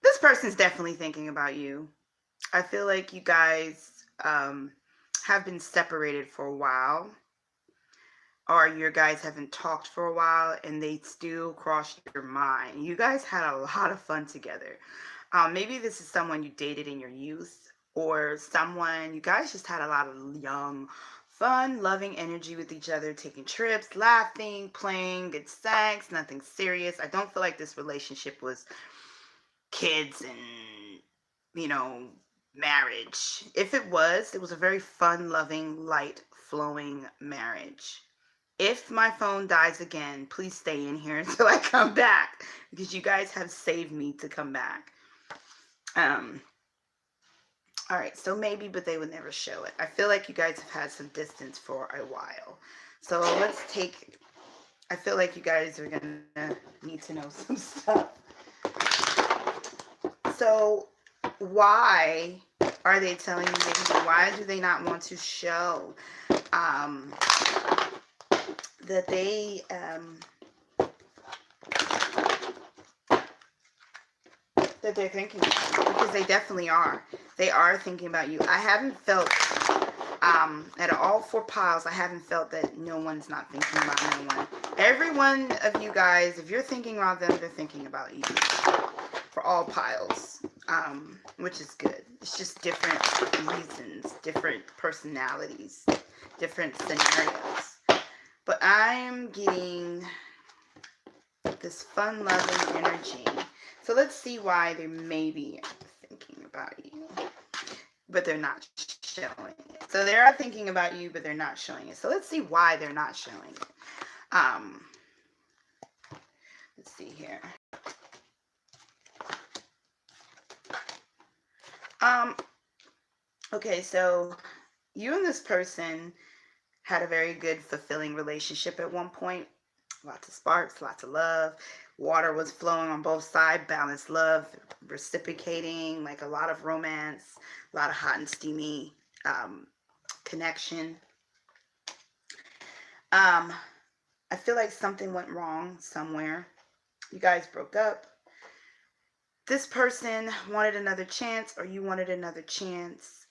This person's definitely thinking about you. I feel like you guys have been separated for a while, or your guys haven't talked for a while, and they still cross your mind. You guys had a lot of fun together. Maybe this is someone you dated in your youth, or someone you guys just had a lot of young, fun, loving energy with each other, taking trips, laughing, playing, good sex, nothing serious. I don't feel like this relationship was kids and, you know, marriage. If it was a very fun, loving, light, flowing marriage. If my phone dies again, please stay in here until I come back because you guys have saved me to come back. Um, all right, so maybe, but they would never show it. I feel like you guys have had some distance for a while. So let's take, I feel like you guys are going to need to know some stuff. So why are they telling you maybe? Why do they not want to show that they that they're thinking about you? Because they definitely are. They are thinking about you. I haven't felt out of all 4 piles, I haven't felt that no one's not thinking about no one. Every one of you guys, if you're thinking about them, they're thinking about you. For all piles, which is good. It's just different reasons, different personalities, different scenarios. But I'm getting this fun, loving energy. So let's see why they may be thinking about you, but they're not showing it. So they are thinking about you, but they're not showing it. So let's see why they're not showing it. Let's see here. Okay, so you and this person had a very good, fulfilling relationship at one point. Lots of sparks, lots of love. Water was flowing on both sides, balanced love, reciprocating, like a lot of romance, a lot of hot and steamy connection. I feel like something went wrong somewhere. You guys broke up. This person wanted another chance, or you wanted another chance.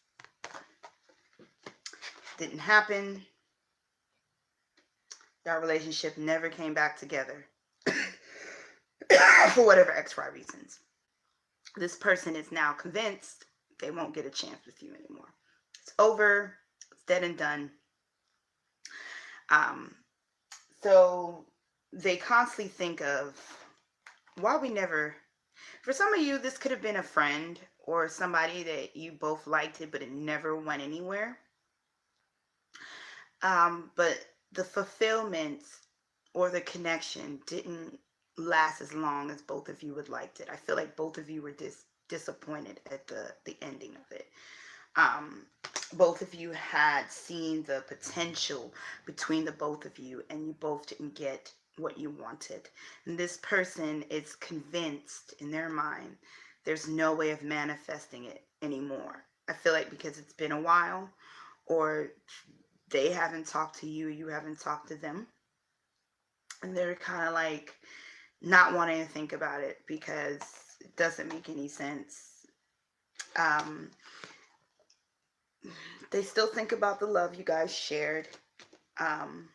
Didn't happen. Your relationship never came back together for whatever XY reasons. This person is now convinced they won't get a chance with you anymore. It's over. It's dead and done. So they constantly think of why we never. For some of you, this could have been a friend or somebody that you both liked it, but it never went anywhere. But the fulfillment or the connection didn't last as long as both of you would liked it. I feel like both of you were disappointed at the ending of it. Both of you had seen the potential between the both of you, and you both didn't get what you wanted. And this person is convinced in their mind there's no way of manifesting it anymore. I feel like because it's been a while, or they haven't talked to you, you haven't talked to them, and they're kind of like not wanting to think about it because it doesn't make any sense. They still think about the love you guys shared, and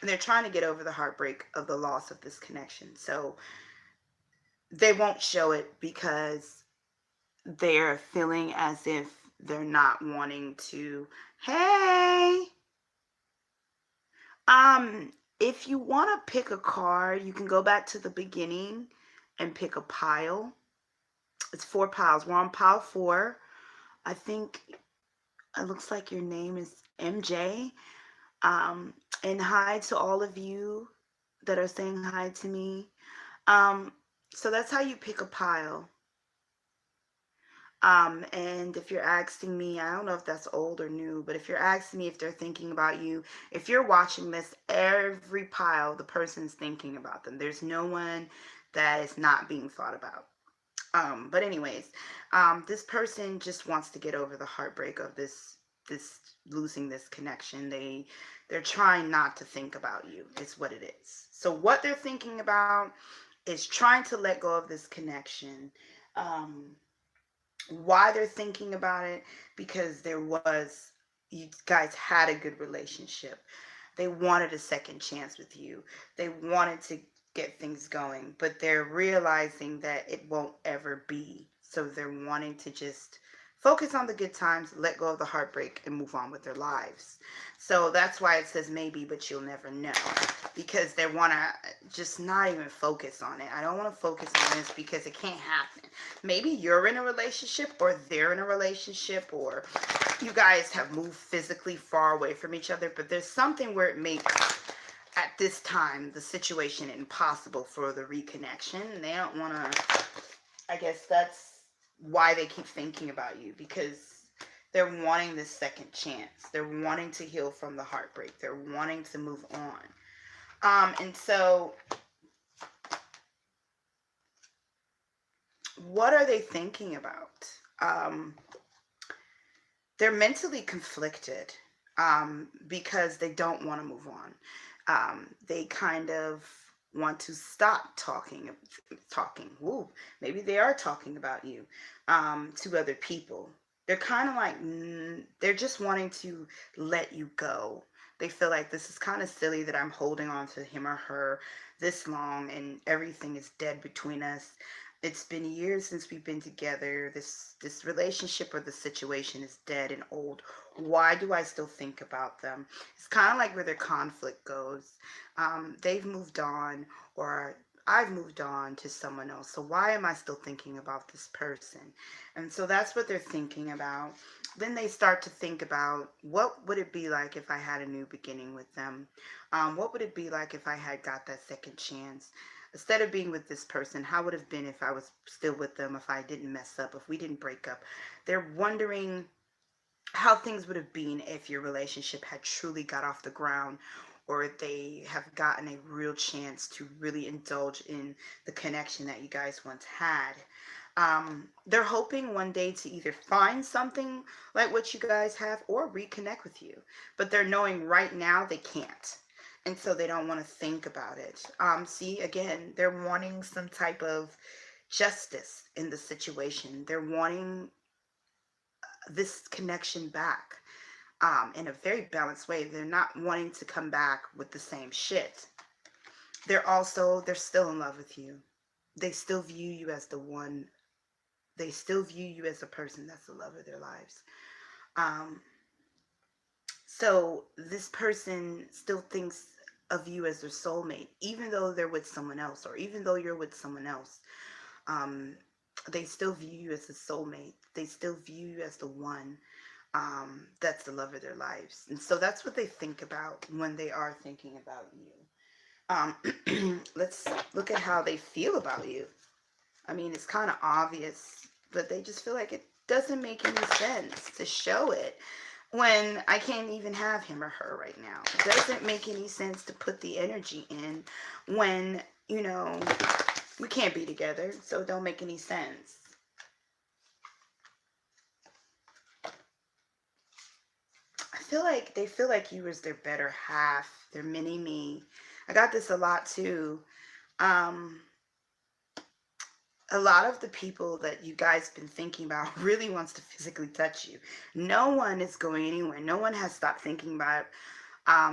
they're trying to get over the heartbreak of the loss of this connection. So they won't show it because they're feeling as if they're not wanting to. Hey, if you want to pick a card, you can go back to the beginning and pick a pile. It's 4 piles. We're on pile 4. I think it looks like your name is MJ. And hi to all of you that are saying hi to me. So that's how you pick a pile. And if you're asking me, I don't know if that's old or new, but if you're asking me if they're thinking about you, if you're watching this, every pile, the person's thinking about them. There's no one that is not being thought about. But anyways, this person just wants to get over the heartbreak of this losing this connection. They're trying not to think about you. It's what it is. So what they're thinking about is trying to let go of this connection. Why they're thinking about it? Because you guys had a good relationship. They wanted a second chance with you. They wanted to get things going, but they're realizing that it won't ever be. So they're wanting to just Focus on the good times, let go of the heartbreak, and move on with their lives. So that's why it says maybe, but you'll never know. Because they want to just not even focus on it. I don't want to focus on this because it can't happen. Maybe you're in a relationship, or they're in a relationship, or you guys have moved physically far away from each other, but there's something where it makes, at this time, the situation impossible for the reconnection. They don't want to, I guess that's why they keep thinking about you, because they're wanting this second chance. They're wanting to heal from the heartbreak. They're wanting to move on. And so what are they thinking about? They're mentally conflicted, because they don't want to move on. They kind of want to stop talking. Woo, maybe they are talking about you, to other people. They're kind of like, they're just wanting to let you go. They feel like this is kind of silly that I'm holding on to him or her this long and everything is dead between us. It's been years since we've been together. This relationship or the situation is dead and old. Why do I still think about them? It's kind of like where their conflict goes. They've moved on, or I've moved on to someone else. So why am I still thinking about this person? And so that's what they're thinking about. Then they start to think about, what would it be like if I had a new beginning with them? What would it be like if I had got that second chance? Instead of being with this person, how would it have been if I was still with them, if I didn't mess up, if we didn't break up? They're wondering how things would have been if your relationship had truly got off the ground, or they have gotten a real chance to really indulge in the connection that you guys once had. They're hoping one day to either find something like what you guys have or reconnect with you, but they're knowing right now they can't. And so they don't want to think about it. See, again, they're wanting some type of justice in the situation. They're wanting this connection back, in a very balanced way. They're not wanting to come back with the same shit. They're still in love with you. They still view you as the one. They still view you as a person that's the love of their lives. Um, so this person still thinks of you as their soulmate, even though they're with someone else, or even though you're with someone else. Um, they still view you as a soulmate. They still view you as the one, that's the love of their lives. And so that's what they think about when they are thinking about you. Let's look at how they feel about you. I mean, it's kind of obvious, but they just feel like it doesn't make any sense to show it when I can't even have him or her right now. It doesn't make any sense to put the energy in when, we can't be together, so it don't make any sense. They feel like you was their better half, their mini me. I got this a lot too. Um, a lot of the people that you guys been thinking about really wants to physically touch you. No one is going anywhere. No one has stopped thinking about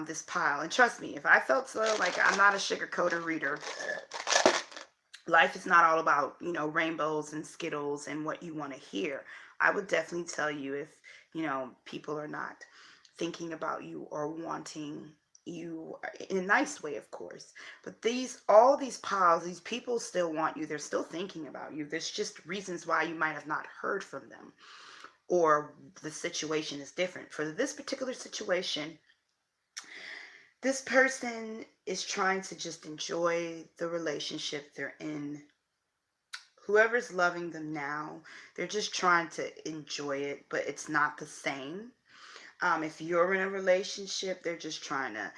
this pile. And trust me, if I felt so, like, I'm not a sugarcoater reader. Life is not all about, rainbows and Skittles and what you want to hear. I would definitely tell you if, people are not thinking about you or wanting you in a nice way, of course. But all these piles, these people still want you. They're still thinking about you. There's just reasons why you might have not heard from them, or the situation is different. For this particular situation, this person is trying to just enjoy the relationship they're in. Whoever's loving them now, they're just trying to enjoy it, but it's not the same. If you're in a relationship, they're just trying to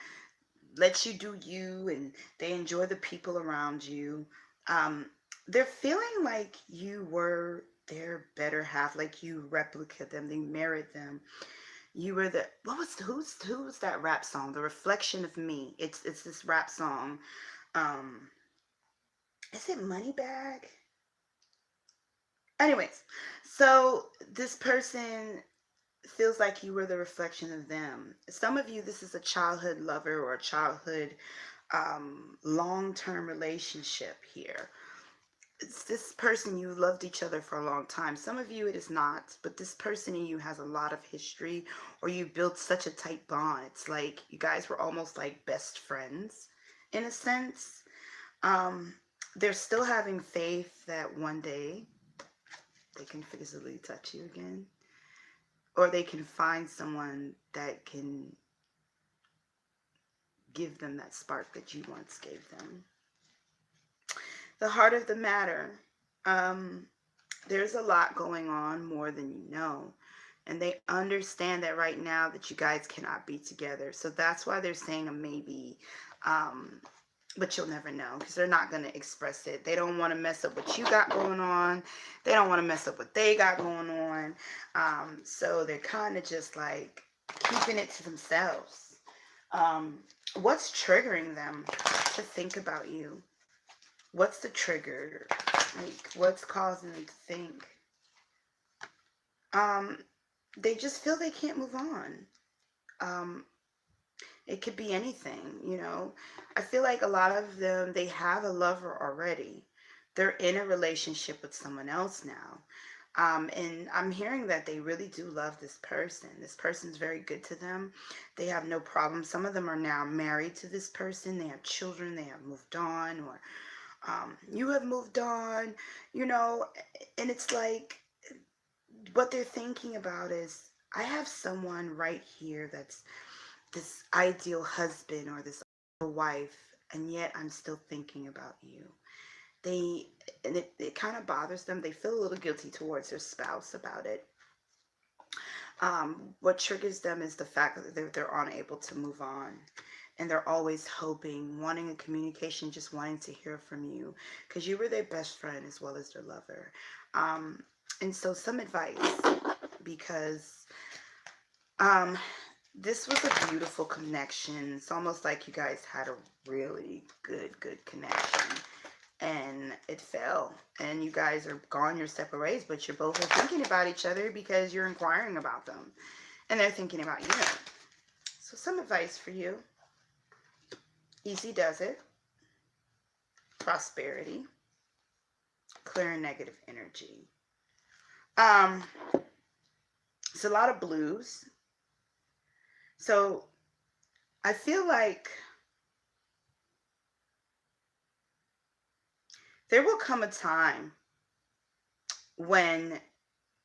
let you do you, and they enjoy the people around you. They're feeling like you were their better half, like you replicate them, they married them. You were the who's that rap song? The Reflection of Me. It's this rap song. Um, is it Moneybag? Anyways, so this person feels like you were the reflection of them. Some of you, this is a childhood lover or a childhood long-term relationship here. it's this person, you loved each other for a long time. Some of you it is not, but this person in you has a lot of history, or you built such a tight bond. It's like you guys were almost like best friends in a sense. Um, they're still having faith that one day they can physically touch you again, or they can find someone that can give them that spark that you once gave them. The heart of the matter. Um, there's a lot going on more than you know. And they understand that right now that you guys cannot be together. So that's why they're saying a maybe. Um, but you'll never know because they're not going to express it. They don't want to mess up what you got going on. They don't want to mess up what they got going on. So they're kind of just like keeping it to themselves. What's triggering them to think about you? What's the trigger? Like, what's causing them to think? Um, they just feel they can't move on. Um, it could be anything, you know. I feel like a lot of them, they have a lover already. They're in a relationship with someone else now. And I'm hearing that they really do love this person. This person's very good to them. They have no problem. Some of them are now married to this person. They have children. They have moved on, or you have moved on, you know. And it's like what they're thinking about is, I have someone right here that's this ideal husband or this ideal wife, and yet I'm still thinking about you. They, and it kind of bothers them. They feel a little guilty towards their spouse about it. What triggers them is the fact that they're unable to move on. And they're always hoping, wanting a communication, just wanting to hear from you. Because you were their best friend as well as their lover. And so some advice, because um, this was a beautiful connection. It's almost like you guys had a really good connection. And it fell. And you guys are gone your separate ways, but you're both thinking about each other because you're inquiring about them. And they're thinking about you. So some advice for you. Easy does it. Prosperity. Clearing negative energy. Um, it's a lot of blues. So I feel like there will come a time when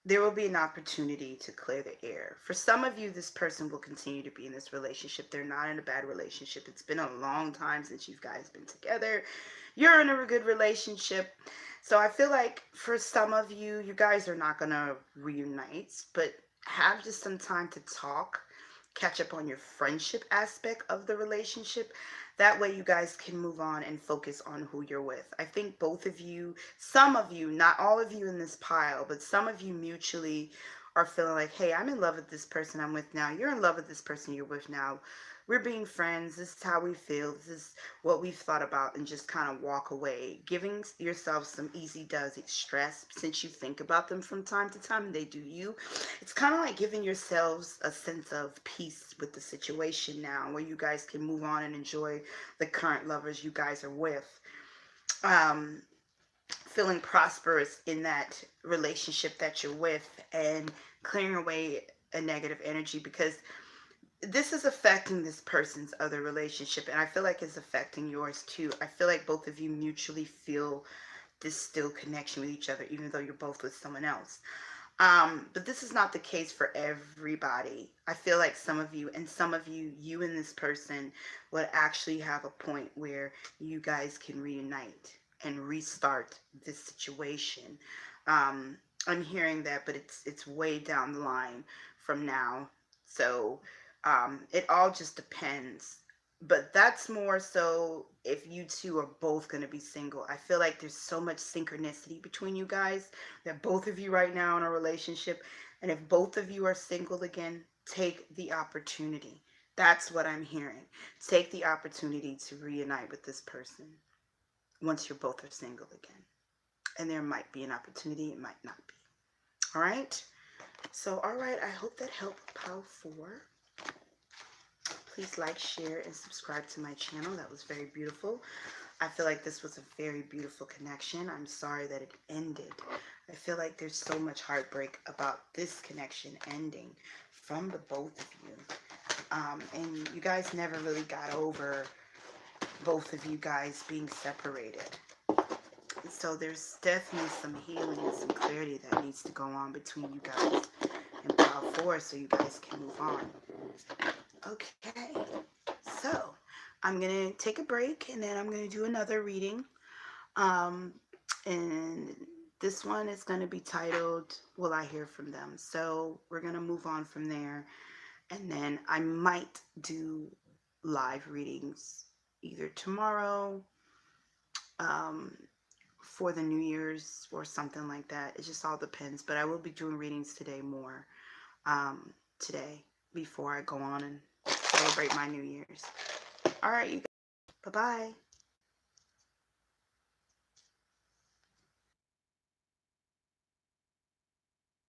there will be an opportunity to clear the air. For some of you, this person will continue to be in this relationship. They're not in a bad relationship. It's been a long time since you guys been together. You're in a good relationship. So I feel like for some of you, you guys are not going to reunite, but have just some time to talk, catch up on your friendship aspect of the relationship. That way you guys can move on and focus on who you're with. I think both of you, some of you, not all of you in this pile, but some of you mutually are feeling like, hey, I'm in love with this person I'm with now. You're in love with this person you're with now. We're being friends. This is how we feel. This is what we've thought about, and just kind of walk away. Giving yourself some easy does it stress, since you think about them from time to time and they do you. It's kind of like giving yourselves a sense of peace with the situation now, where you guys can move on and enjoy the current lovers you guys are with. Um, Feeling prosperous in that relationship that you're with, and clearing away a negative energy, because this is affecting this person's other relationship, and I feel like it's affecting yours too. I feel like both of you mutually feel this still connection with each other, even though you're both with someone else. But this is not the case for everybody. I feel like some of you, and some of you, you and this person would actually have a point where you guys can reunite and restart this situation. Um, I'm hearing that, but it's way down the line from now. So it all just depends. But that's more so if you two are both going to be single. I feel like there's so much synchronicity between you guys, that both of you right now in a relationship. And if both of you are single again, take the opportunity. That's what I'm hearing. Take the opportunity to reunite with this person once you're both are single again. And there might be an opportunity, it might not be. All right? So, all right, I hope that helped, Pile 4. Please like, share, and subscribe to my channel. That was very beautiful. I feel like this was a very beautiful connection. I'm sorry that it ended. I feel like there's so much heartbreak about this connection ending from the both of you. And you guys never really got over both of you guys being separated. So there's definitely some healing and some clarity that needs to go on between you guys and pile forward so you guys can move on. Okay, so I'm gonna take a break and then I'm gonna do another reading. Um, and this one is gonna be titled "Will I Hear from Them?" So we're gonna move on from there, and then I might do live readings either tomorrow, um, for the New Year's or something like that. It just all depends. But I will be doing readings today more, today, before I go on and celebrate my New Year's. All right, you guys. Bye bye.